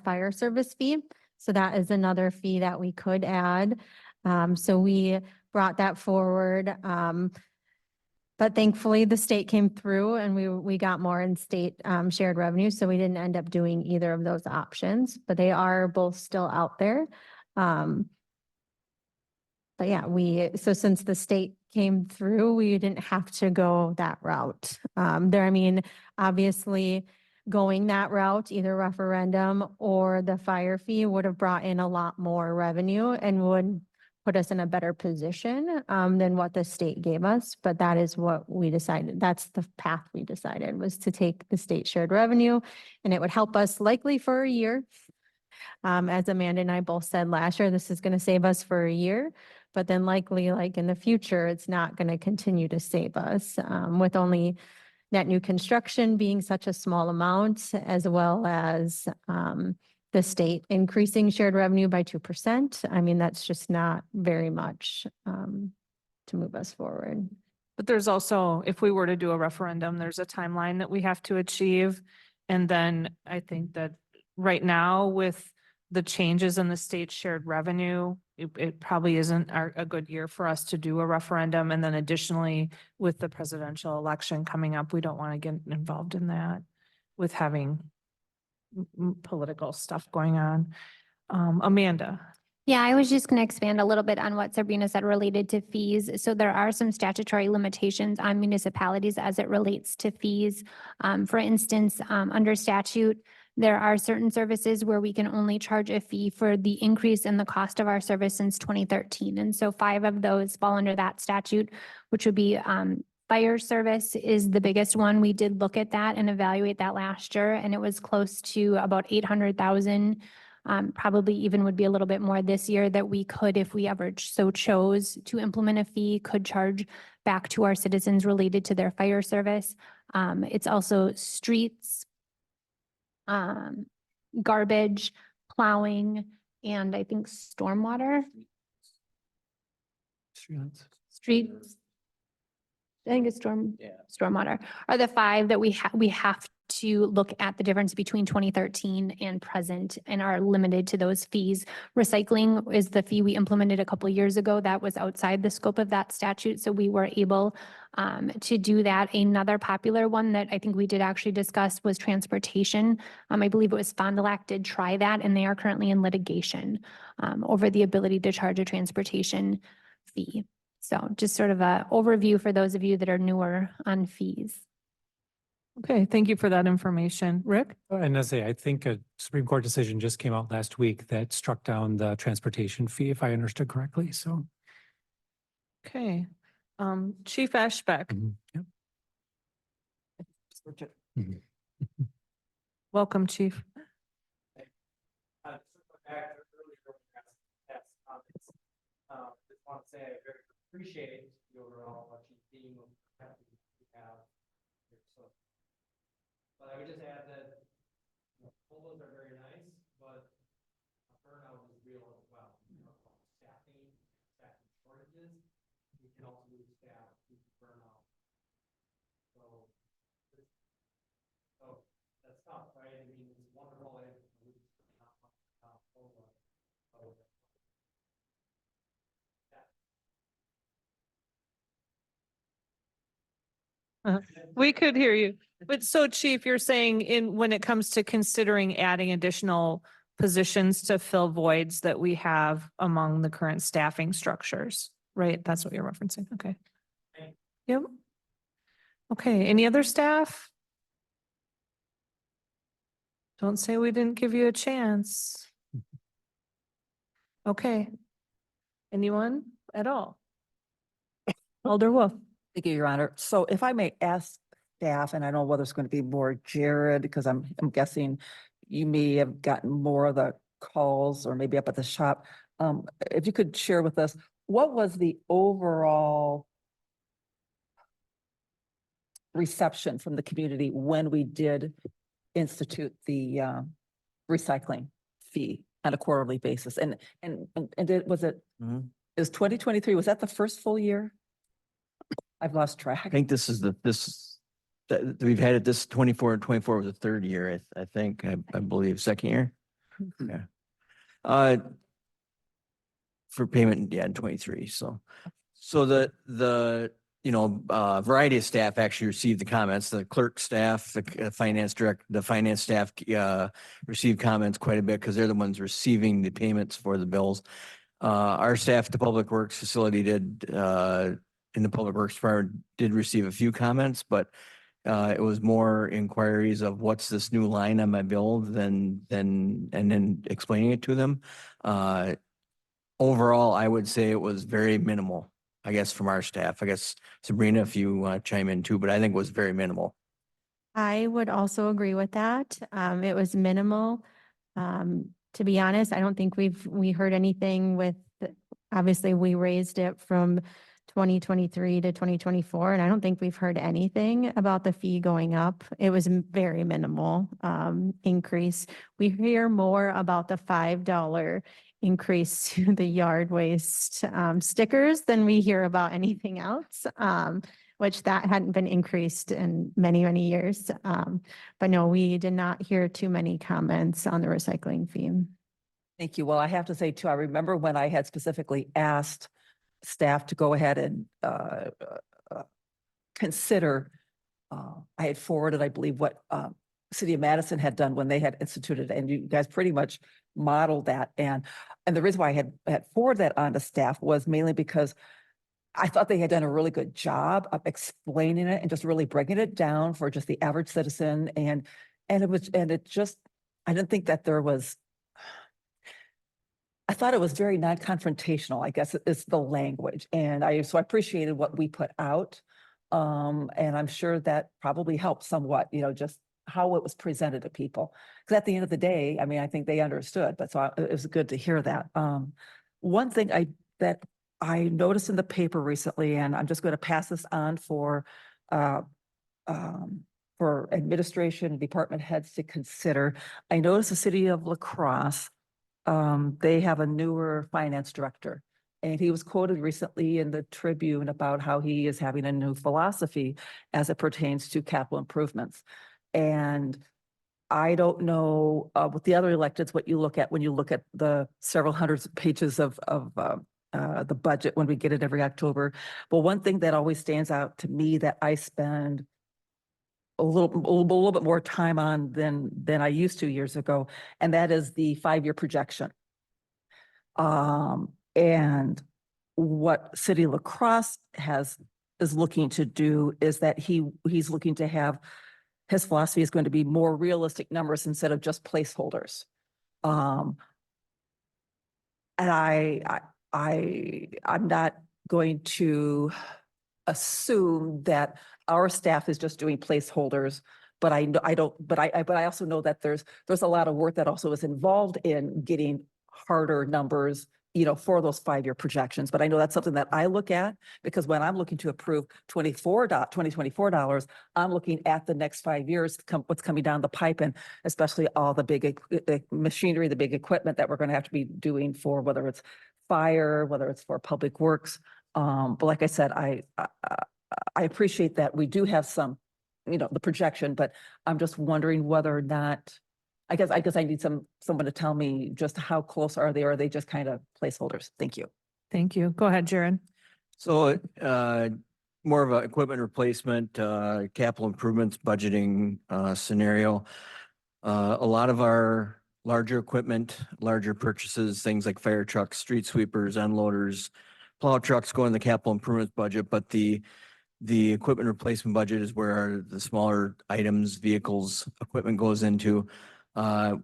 fire service fee. So that is another fee that we could add. So we brought that forward. But thankfully the state came through and we got more in state shared revenue. So we didn't end up doing either of those options, but they are both still out there. But yeah, so since the state came through, we didn't have to go that route. Obviously going that route, either referendum or the fire fee would have brought in a lot more revenue and would put us in a better position than what the state gave us. But that is what we decided. That's the path we decided, was to take the state shared revenue, and it would help us likely for a year. As Amanda and I both said last year, this is going to save us for a year, but then likely like in the future, it's not going to continue to save us with only net new construction being such a small amount, as well as the state increasing shared revenue by 2%. That's just not very much to move us forward. But there's also, if we were to do a referendum, there's a timeline that we have to achieve. And then I think that right now with the changes in the state shared revenue, it probably isn't a good year for us to do a referendum. And then additionally, with the presidential election coming up, we don't want to get involved in that with having political stuff going on. Amanda. Yeah, I was just going to expand a little bit on what Sabrina said related to fees. So there are some statutory limitations on municipalities as it relates to fees. For instance, under statute, there are certain services where we can only charge a fee for the increase in the cost of our service since 2013. And so 5 of those fall under that statute, which would be fire service is the biggest one. We did look at that and evaluate that last year, and it was close to about 800,000. Probably even would be a little bit more this year that we could, if we ever so chose to implement a fee, could charge back to our citizens related to their fire service. It's also streets, garbage, plowing, and I think stormwater. Streets. I think it's stormwater are the 5 that we have to look at the difference between 2013 and present and are limited to those fees. Recycling is the fee we implemented a couple of years ago. That was outside the scope of that statute. So we were able to do that. Another popular one that I think we did actually discuss was transportation. I believe it was Fond du Lac did try that, and they are currently in litigation over the ability to charge a transportation fee. So just sort of an overview for those of you that are newer on fees. Okay, thank you for that information. Rick? And as I say, I think a Supreme Court decision just came out last week that struck down the transportation fee, if I understood correctly, so. Okay, Chief Ashbeck, Yep. Mhm. welcome, Chief. Just want to say I very appreciate the overall theme of happy we have here. So, but I would just add that polos are very nice, but burnout is real as well. You know, staffing shortages, we can also lose staff due to burnout. So, that's tough, right? I mean, it's wonderful. We could hear you. But so Chief, you're saying when it comes to considering adding additional positions to fill voids that we have among the current staffing structures, right? That's what you're referencing. Okay. Yep. Okay, any other staff? Don't say we didn't give you a chance. Okay. Anyone at all? Alder Wolf. Thank you, Your Honor. So if I may ask staff, and I don't know whether it's going to be more Jared, because I'm guessing you may have gotten more of the calls or maybe up at the shop. If you could share with us, what was the overall reception from the community when we did institute the recycling fee on a quarterly basis? And was it, Mhm. is 2023, was that the first full year? I've lost I track. think this is that we've had it, this 24 and 24 was the third year, I think, I believe, second year. Yeah. For payment, yeah, in 23, so. So the variety of staff actually received the comments, the clerk staff, the finance staff received comments quite a bit because they're the ones receiving the payments for the bills. Our staff, the Public Works facility in the Public Works Department did receive a few comments, but it was more inquiries of what's this new line on my bill and then explaining it to them. Overall, I would say it was very minimal, I guess, from our staff. I guess Sabrina, if you want to chime in too, but I think it was very minimal. I would also agree with that. It was minimal. To be honest, I don't think we heard anything with, obviously, we raised it from 2023 to 2024, and I don't think we've heard anything about the fee going up. It was very minimal increase. We hear more about the $5 increase to the yard waste stickers than we hear about anything else, which that hadn't been increased in many, many years. But no, we did not hear too many comments on the recycling fee. Thank you. Well, I have to say too, I remember when I had specifically asked staff to go ahead and consider, I had forwarded, I believe, what City of Madison had done when they had instituted, and you guys pretty much modeled that. And the reason why I had forwarded that on to staff was mainly because I thought they had done a really good job of explaining it and just really breaking it down for just the average citizen. And I didn't think that there was, I thought it was very non-confrontational, I guess is the language. So I appreciated what we put out. And I'm sure that probably helped somewhat, just how it was presented to people. Because at the end of the day, I mean, I think they understood, but it was good to hear that. One thing that I noticed in the paper recently, and I'm just going to pass this on for administration and department heads to consider. I noticed the city of La Crosse, they have a newer finance director. And he was quoted recently in the Tribune about how he is having a new philosophy as it pertains to capital improvements. And I don't know with the other electeds, what you look at when you look at the several hundreds of pages of the budget when we get it every October. But one thing that always stands out to me that I spend a little bit more time on than I used to years ago, and that is the 5-year projection. And what City of La Crosse is looking to do is that he's looking to have his philosophy is going to be more realistic numbers instead of just placeholders. And I'm not going to assume that our staff is just doing placeholders, but I know, I don't, but I also know that there's a lot of work that also is involved in getting harder numbers, for those 5-year projections. But I know that's something that I look at, because when I'm looking to approve 2024 dollars, I'm looking at the next 5 years, what's coming down the pipe, and especially all the big machinery, the big equipment that we're going to have to be doing for, whether it's fire, whether it's for public works. But like I said, I appreciate that we do have some, the projection, but I'm just wondering whether or not, I guess I need someone to tell me just how close are they, or are they just kind of placeholders? Thank you. Thank you. Go ahead, Jared. So, more of a equipment replacement, capital improvements budgeting, scenario. A lot of our larger equipment, larger purchases, things like fire trucks, street sweepers, unloaders, plow trucks go in the capital improvements budget, but the equipment replacement budget is where the smaller items, vehicles, equipment goes into.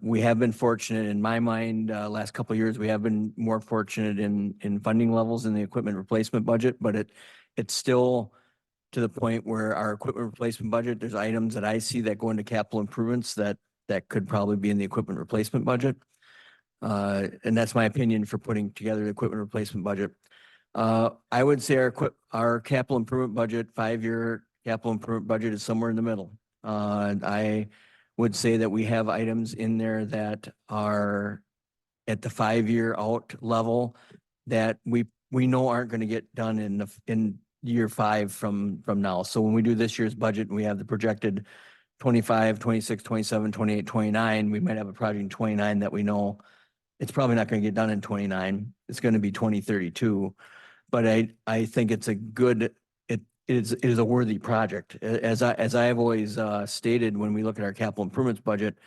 We have been fortunate, in my mind, last couple of years, we have been more fortunate in funding levels in the equipment replacement budget, but it's still to the point where our equipment replacement budget, there's items that I see that go into capital improvements that could probably be in the equipment replacement budget. And that's my opinion for putting together the equipment replacement budget. I would say our capital improvement budget, 5-year capital improvement budget, is somewhere in the middle. I would say that we have items in there that are at the 5-year out level that we know aren't going to get done in year 5 from now. So when we do this year's budget, and we have the projected 25, 26, 27, 28, 29, we might have a project in 29 that we know it's probably not going to get done in 29. It's going to be 2032. But I think it's a good, it is a worthy project. As I have always stated, when we look at our capital improvements budget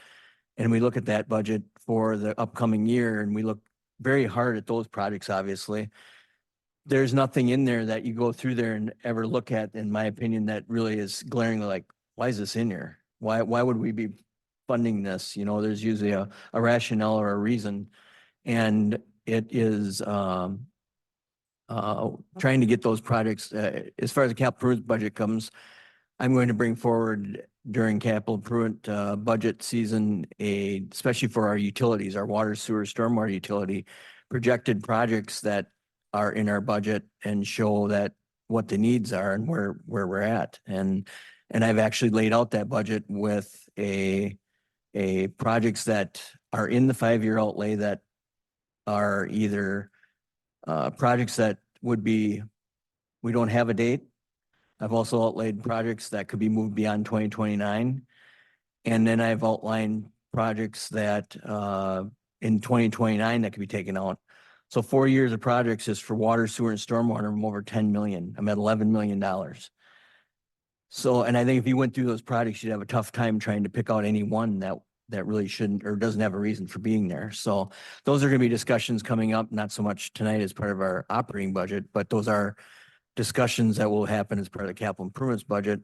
and we look at that budget for the upcoming year, and we look very hard at those projects, obviously, there's nothing in there that you go through there and ever look at, in my opinion, that really is glaringly like, why is this in here? Why would we be funding this? There's usually a rationale or a reason. And it is trying to get those projects, as far as the capital improvement budget comes, I'm going to bring forward during capital improvement budget season, especially for our utilities, our water, sewer, stormwater utility, projected projects that are in our budget, and show that what the needs are and where we're at. And I've actually laid out that budget with a projects that are in the 5-year outlay that are either projects that would be, we don't have a date. I've also outlaid projects that could be moved beyond 2029. And then I've outlined projects that in 2029 that could be taken out. So 4 years of projects is for water, sewer, and stormwater. I'm over 10 million. I'm at $11 million. So, and I think if you went through those projects, you'd have a tough time trying to pick out any one that really shouldn't or doesn't have a reason for being there. So those are going to be discussions coming up, not so much tonight as part of our operating budget, but those are discussions that will happen as part of the capital improvements budget.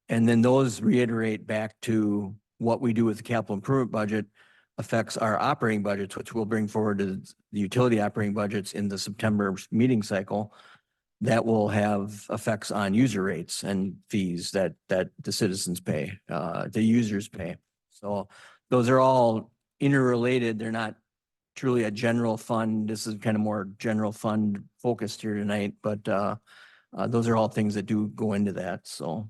And then those reiterate back to what we do with the capital improvement budget affects our operating budgets, which we'll bring forward to the utility operating budgets in the September meeting cycle. That will have effects on user rates and fees that the citizens pay, the users pay. So those are all interrelated. They're not truly a general fund. This is kind of more general fund focused here tonight, but those are all things that do go into that. So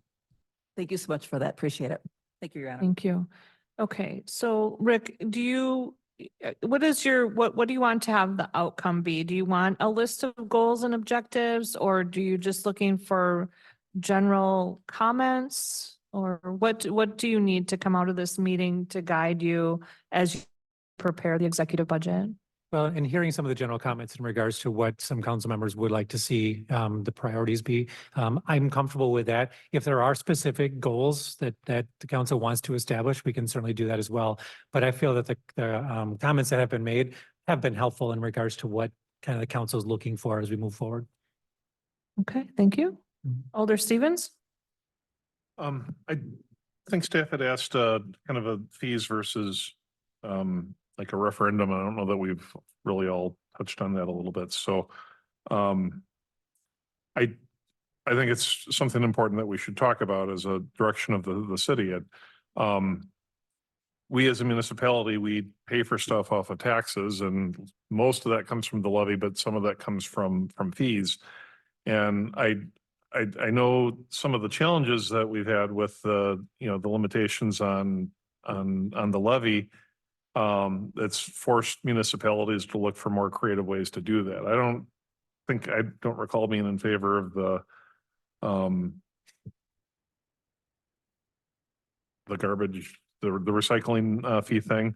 Thank you so much for that. Appreciate it. Thank you, Your Honor. Thank you. Okay, so Rick, what do you want to have the outcome be? Do you want a list of goals and objectives, or do you just looking for general comments? Or what do you need to come out of this meeting to guide you as you prepare the executive budget? Well, and hearing some of the general comments in regards to what some council members would like to see the priorities be, I'm comfortable with that. If there are specific goals that the council wants to establish, we can certainly do that as well. But I feel that the comments that have been made have been helpful in regards to what kind of the council is looking for as we move forward. Okay, thank you. Alder Stevens? I think staff had asked kind of a fees versus like a referendum. I don't know that we've really all touched on that a little bit. So I think it's something important that we should talk about as a direction of the city. We as a municipality, we pay for stuff off of taxes, and most of that comes from the levy, but some of that comes from fees. And I know some of the challenges that we've had with the, you know, the limitations on the levy. It's forced municipalities to look for more creative ways to do that. I don't recall being in favor of the garbage, the recycling fee thing.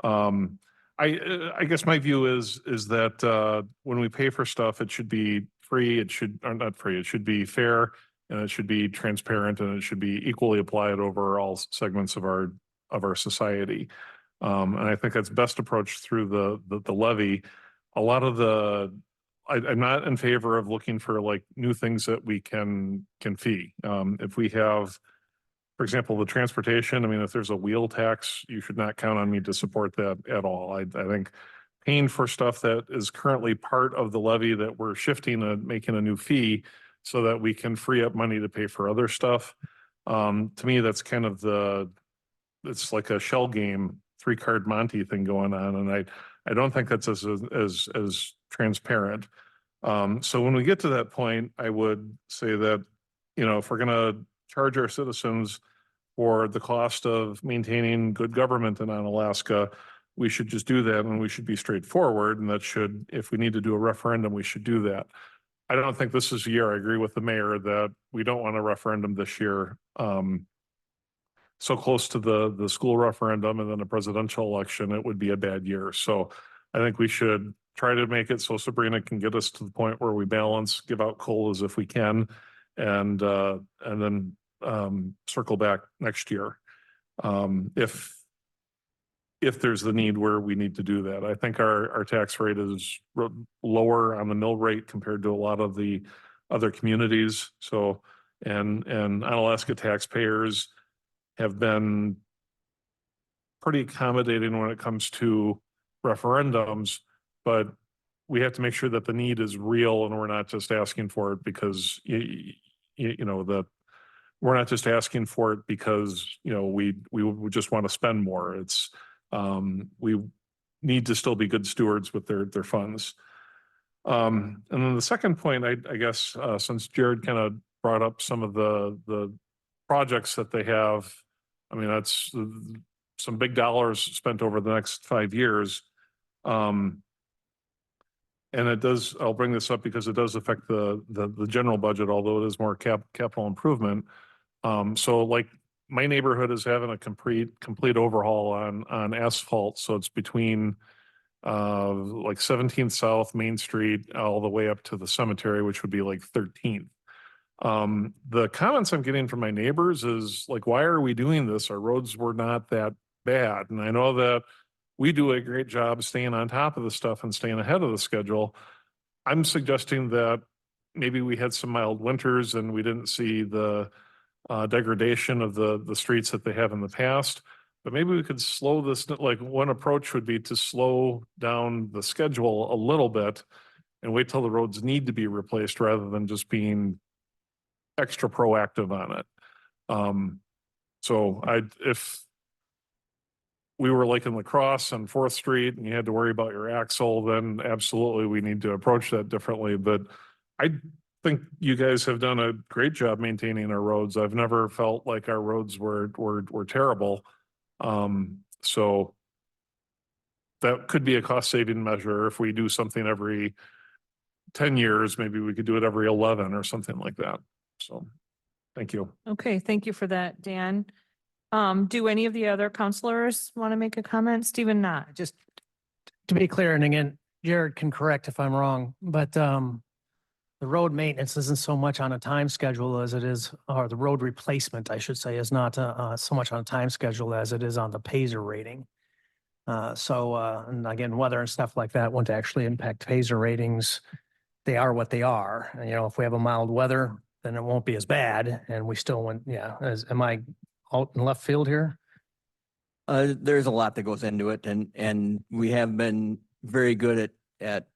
I guess my view is that when we pay for stuff, it should be free. It should, or not free. It should be fair, and it should be transparent, and it should be equally applied over all segments of our society. And I think that's best approached through the levy. A lot of I'm not in favor of looking for like new things that we can fee. If we have, for example, the transportation, I mean, if there's a wheel tax, you should not count on me to support that at all. I think paying for stuff that is currently part of the levy that we're shifting and making a new fee so that we can free up money to pay for other stuff. To me, that's kind of it's like a shell game, 3-card Monte thing going on. And I don't think that's as transparent. So when we get to that point, I would say that, you know, if we're going to charge our citizens for the cost of maintaining good government in Alaska, we should just do that, and we should be straightforward. And that should, if we need to do a referendum, we should do that. I don't think this is a year. I agree with the mayor that we don't want a referendum this year. So close to the school referendum and then a presidential election, it would be a bad year. So I think we should try to make it so Sabrina can get us to the point where we balance, give out COLAs if we can, and then circle back next year if there's the need where we need to do that. I think our tax rate is lower on the mill rate compared to a lot of the other communities. So and Unalaska taxpayers have been pretty accommodating when it comes to referendums, but we have to make sure that the need is real and we're not just asking for it because we're not just asking for it because, you know, we just want to spend more. It's we need to still be good stewards with their funds. And then the second point, I guess, since Jared kind of brought up some of the projects that they have, I mean, that's some big dollars spent over the next 5 years. And it does, I'll bring this up because it does affect the general budget, although it is more capital improvement. So like my neighborhood is having a complete overhaul on asphalt. So it's between like 17th South, Main Street, all the way up to the cemetery, which would be like 13th. The comments I'm getting from my neighbors is like, why are we doing this? Our roads were not that bad. And I know that we do a great job staying on top of the stuff and staying ahead of the schedule. I'm suggesting that maybe we had some mild winters and we didn't see the degradation of the streets that they have in the past, but maybe we could slow this. Like one approach would be to slow down the schedule a little bit and wait till the roads need to be replaced rather than just being extra proactive on it. So if we were like in La Crosse on 4th Street and you had to worry about your axle, then absolutely we need to approach that differently. But I think you guys have done a great job maintaining our roads. I've never felt like our roads were terrible. So that could be a cost saving measure. If we do something every 10 years, maybe we could do it every 11 or something like that. So thank you. Okay, thank you for that, Dan. Do any of the other counselors want to make a comment? Stephen, not. Just to be clear, and again, Jared can correct if I'm wrong, but the road maintenance isn't so much on a time schedule as it is, or the road replacement, I should say, is not so much on a time schedule as it is on the Paisley rating. And again, weather and stuff like that won't actually impact Paisley ratings. They are what they are. And, you know, if we have a mild weather, then it won't be as bad. And we still want, yeah, am I out in left field here? There's a lot that goes into it and we have been very good at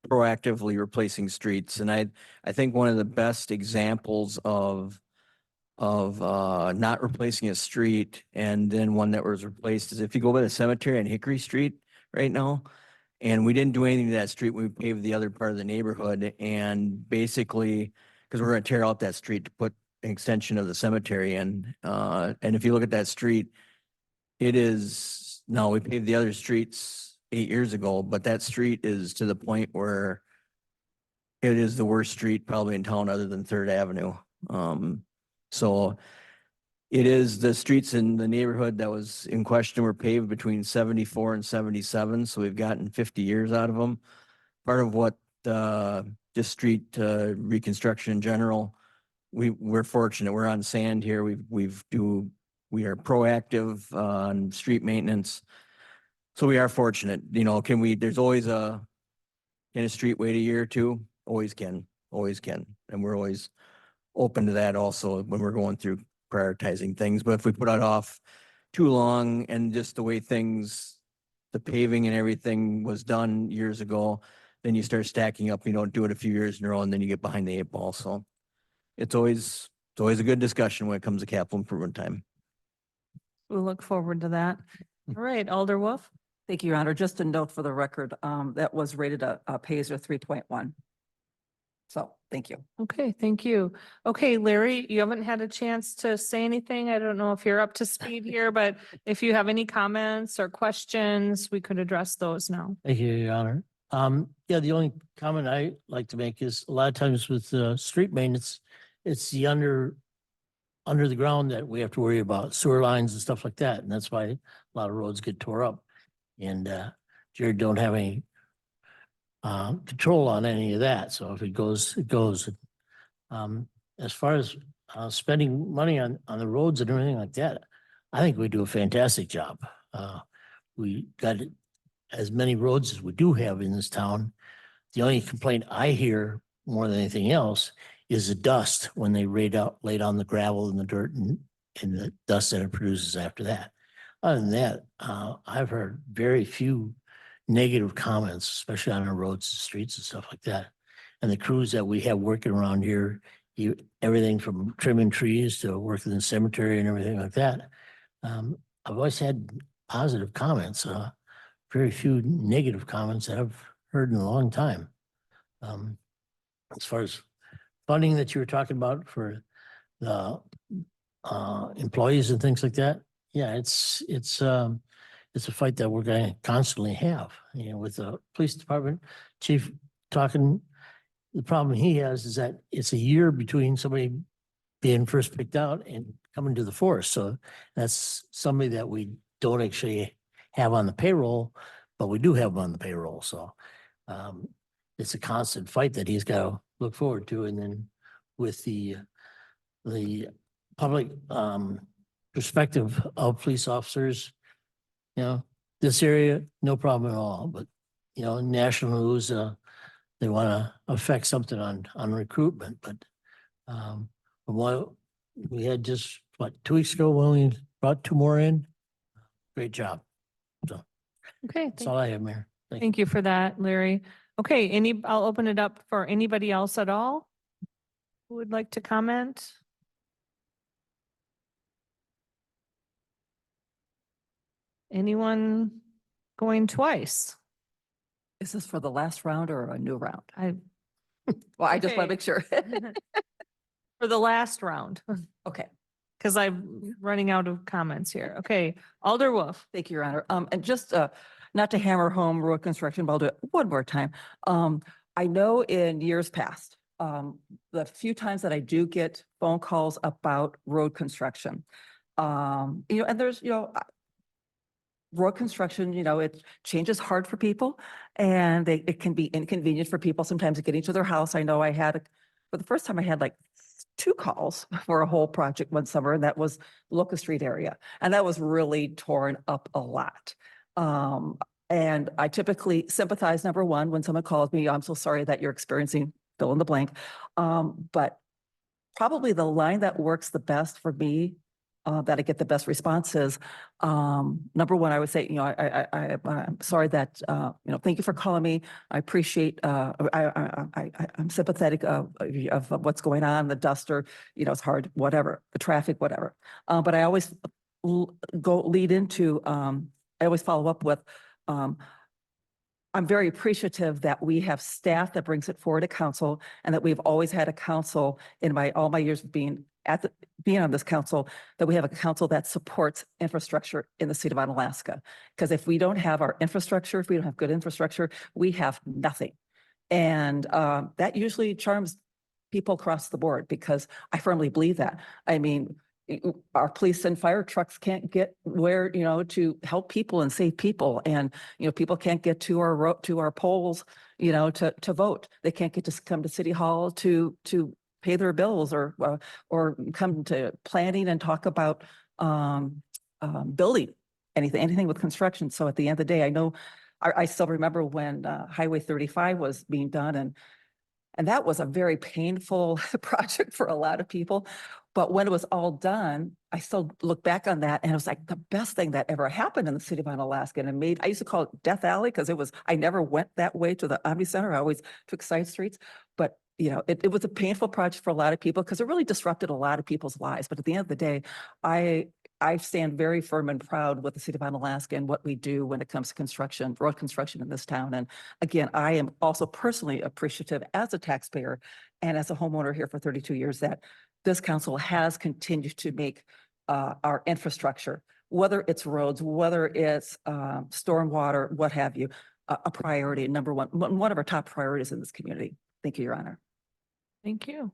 proactively replacing streets. And I think one of the best examples of not replacing a street and then one that was replaced is if you go by the cemetery on Hickory Street right now. And we didn't do anything to that street. We paved the other part of the neighborhood and basically, because we're gonna tear out that street to put an extension of the cemetery in. And if you look at that street, it is, no, we paved the other streets 8 years ago, but that street is to the point where it is the worst street probably in town other than Third Avenue. So it is the streets in the neighborhood that was in question were paved between 74 and 77. So we've gotten 50 years out of them. Part of what just street reconstruction in general, we're fortunate. We're on sand here. We are proactive on street maintenance. So we are fortunate, you know, there's always can a street wait a year or two? Always can. And we're always open to that also when we're going through prioritizing things. But if we put it off too long and just the way the paving and everything was done years ago, then you start stacking up, you know, do it a few years in a row and then you get behind the 8 ball. So it's always a good discussion when it comes to capital improvement time. We'll look forward to that. All right, Alder Wolf. Thank you, Your Honor. Just a note for the record, that was rated a Paisley 3.1. So, thank you. Okay, thank you. Okay, Larry, you haven't had a chance to say anything. I don't know if you're up to speed here, but if you have any comments or questions, we could address those now. Thank you, Your Honor. Yeah, the only comment I like to make is a lot of times with street maintenance, it's the under the ground that we have to worry about, sewer lines and stuff like that. And that's why a lot of roads get tore up. And Jared don't have any control on any of that. So if it goes, it goes. As far as spending money on the roads and everything like that, I think we do a fantastic job. We got as many roads as we do have in this town. The only complaint I hear more than anything else is the dust when they lay down the gravel and the dirt and the dust that it produces after that. Other than that, I've heard very few negative comments, especially on our roads and streets and stuff like that. And the crews that we have working around here, everything from trimming trees to working in the cemetery and everything like that. I've always had positive comments, very few negative comments that I've heard in a long time. As far as funding that you were talking about for the employees and things like that, yeah, it's a fight that we're going to constantly have. You know, with the police department chief talking, the problem he has is that it's a year between somebody being first picked out and coming to the force. So that's somebody that we don't actually have on the payroll, but we do have them on the payroll. So it's a constant fight that he's got to look forward to. And then with the public perspective of police officers, you know, this area, no problem at all. But, you know, national news, they want to affect something on recruitment. But what we had just, 2 weeks ago, we only brought 2 more in. Great job. So Okay, that's all I have, Mayor. Thank you. thank you for that, Larry. Okay, I'll open it up for anybody else at all who would like to comment. Anyone going twice? Is this for the last round or a new round? Well, I just want okay. to make sure. For the last round, Okay. because I'm running out of comments here. Okay, Alder Wolf. Thank you, Your Honor. And just not to hammer home road construction, but I'll do it one more time. I know in years past, the few times that I do get phone calls about road construction, you know, and there's, you know, road construction, you know, change is hard for people and it can be inconvenient for people sometimes getting to their house. I know for the first time I had like 2 calls for a whole project one summer, and that was Locust Street area. And that was really torn up a lot. And I typically sympathize, number one, when someone calls me, I'm so sorry that you're experiencing fill in the blank. But probably the line that works the best for me that I get the best responses. Number one, I would say, I'm sorry that, thank you for calling me. I appreciate, I'm sympathetic of what's going on, the duster, it's hard, whatever, the traffic, whatever. But I always lead into, I always follow up with, I'm very appreciative that we have staff that brings it forward to council and that we've always had a council in all my years of being on this council, that we have a council that supports infrastructure in the state of Onalaska. Because if we don't have our infrastructure, if we don't have good infrastructure, we have nothing. And that usually charms people across the board because I firmly believe that. I mean, our police and fire trucks can't get where, to help people and save people. And, people can't get to our polls, to vote. They can't get to come to City Hall to pay their bills or come to planning and talk about building anything with construction. So at the end of the day, I know, I still remember when Highway 35 was being done and that was a very painful project for a lot of people. But when it was all done, I still look back on that and it was like the best thing that ever happened in the city of Onalaska. And I used to call it Death Alley because I never went that way to the Omni Center. I always took side streets. But it was a painful project for a lot of people because it really disrupted a lot of people's lives. But at the end of the day, I stand very firm and proud with the city of Onalaska and what we do when it comes to construction, road construction in this town. And again, I am also personally appreciative as a taxpayer and as a homeowner here for 32 years that this council has continued to make our infrastructure, whether it's roads, whether it's stormwater, what have you, a priority, number one of our top priorities in this community. Thank you, Your Honor. Thank you.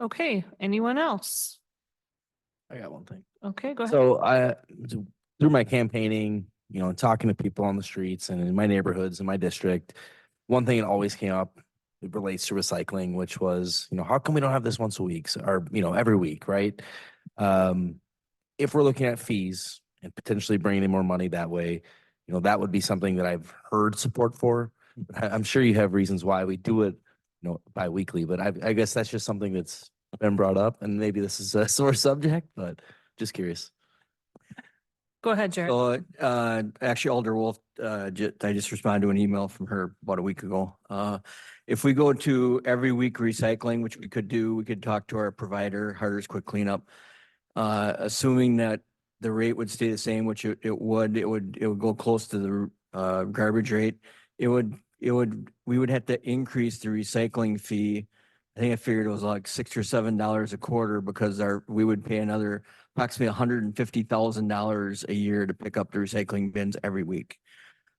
Okay, anyone else? I got one thing. Okay, go ahead. So through my campaigning, talking to people on the streets and in my neighborhoods, in my district, one thing that always came up, it relates to recycling, which was, how come we don't have this once a week or, every week, right? If we're looking at fees and potentially bringing in more money that way, that would be something that I've heard support for. I'm sure you have reasons why we do it, bi-weekly, but I guess that's just something that's been brought up and maybe this is a sore subject, but just curious. Go ahead, Jared. So, actually Alder Wolf, I just responded to an email from her about a week ago. If we go to every week recycling, which we could do, we could talk to our provider, Harder's Quick Cleanup. Assuming that the rate would stay the same, which it would go close to the garbage rate. We would have to increase the recycling fee. I think I figured it was like $6 or $7 a quarter because we would pay another approximately $150,000 a year to pick up the recycling bins every week.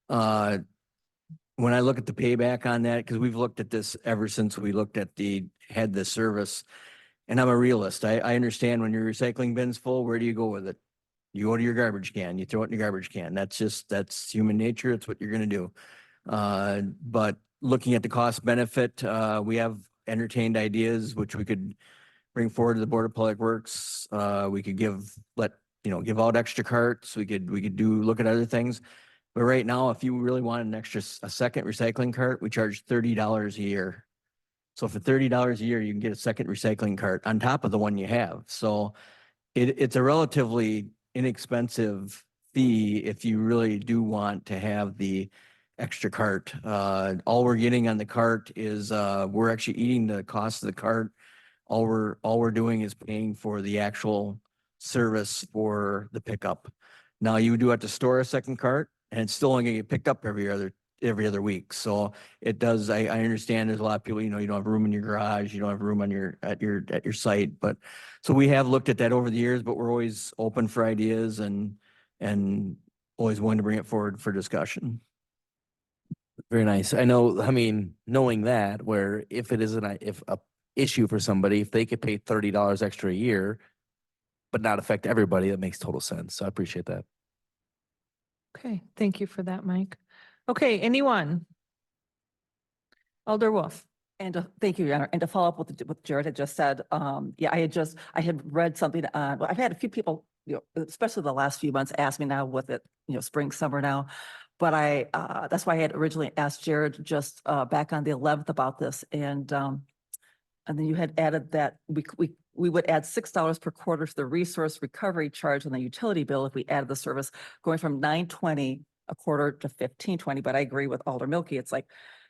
When I look at the payback on that, because we've looked at this ever since we had this service, and I'm a realist. I understand when your recycling bin's full, where do you go with it? You go to your garbage can, you throw it in your garbage can. That's human nature. It's what you're going to do. But looking at the cost benefit, we have entertained ideas which we could bring forward to the Board of Public Works. We could give out extra carts. We could look at other things. But right now, if you really want a second recycling cart, we charge $30 a year. So for $30 a year, you can get a second recycling cart on top of the one you have. So it's a relatively inexpensive fee if you really do want to have the extra cart. All we're getting on the cart is we're actually eating the cost of the cart. All we're doing is paying for the actual service for the pickup. Now you do have to store a second cart, and it's still only going to get picked up every other week. So it does. I understand there's a lot of people. You don't have room in your garage. You don't have room at your site. But so we have looked at that over the years. But we're always open for ideas and always willing to bring it forward for discussion. Very nice. Knowing that, where if it is if a issue for somebody, if they could pay $30 extra a year, but not affect everybody, that makes total sense. So I appreciate that. Okay, thank you for that, Mike. Okay, anyone? Alder Wolf. And thank you, Your Honor. And to follow up with what Jared had just said, I had read something on, I've had a few people, especially the last few months, ask me now with it, spring, summer now. But that's why I had originally asked Jared just back on the 11th about this. And then you had added that we we would add $6 per quarter to the resource recovery charge on the utility bill if we added the service, going from $9.20 a quarter to $15.20. But I agree with Alder Milky. It's like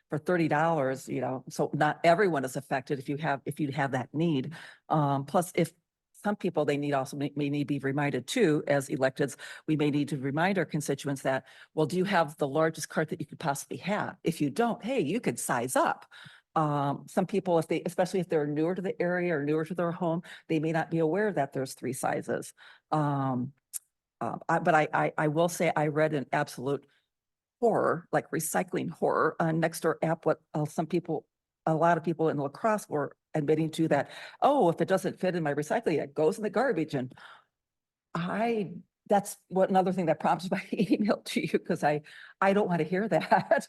for $30, you know, so not everyone is affected if you have that need. Plus, if some people, they need also may need to be reminded too, as electeds, we may need to remind our constituents that, well, do you have the largest cart that you could possibly have? If you don't, hey, you could size up. Some people, if they, especially if they're newer to the area or newer to their home, they may not be aware that there's 3 sizes. But I will say I read an absolute horror, like recycling horror on Nextdoor app, what a lot of people in La Crosse were admitting to that, oh, if it doesn't fit in my recycling, it goes in the garbage. And that's another thing that prompted my email to you, because I don't want to hear that.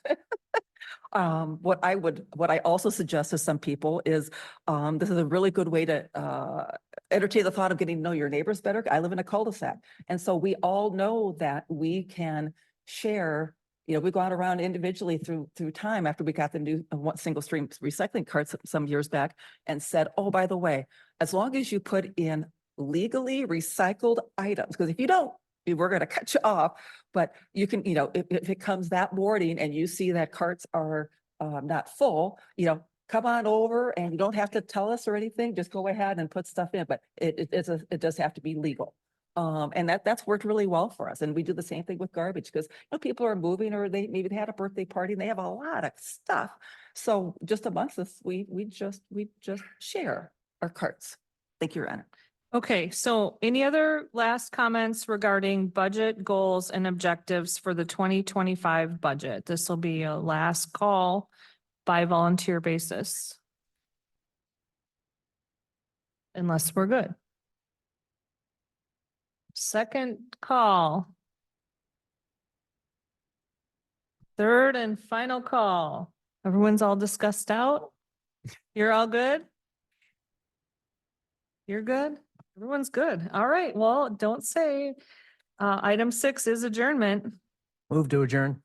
What I also suggest to some people is, this is a really good way to entertain the thought of getting to know your neighbors better. I live in a cul-de-sac. And so we all know that we can share, you know, we've gone around individually through time after we got the new single stream recycling carts some years back and said, oh, by the way, as long as you put in legally recycled items, because if you don't, we're going to cut you off. But you can, you know, if it comes that morning and you see that carts are not full, you know, come on over, and you don't have to tell us or anything. Just go ahead and put stuff in, but it does have to be legal. And that's worked really well for us. And we do the same thing with garbage, because, you know, people are moving, or maybe they had a birthday party and they have a lot of stuff. So just amongst us, we just share our carts. Thank you, Your Honor. Okay, so any other last comments regarding budget goals and objectives for the 2025 budget? This will be a last call by volunteer basis. Unless we're good. Second call. Third and final call. Everyone's all discussed out? You're all good? You're good? Everyone's good. All right, well, don't say. Item 6 is adjournment. Move to adjourn.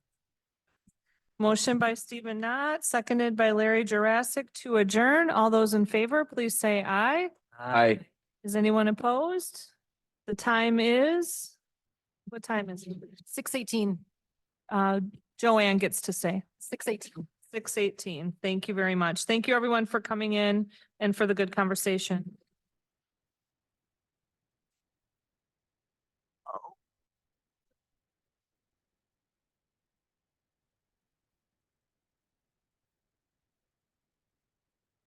Motion by Stephen Knott, seconded by Larry Jurassic to adjourn. All those in favor, please say aye. Aye. Is anyone opposed? The time is, what time is it? 6:18. Joanne gets to say. 6:18. 6:18. Thank you very much. Thank you, everyone, for coming in and for the good conversation.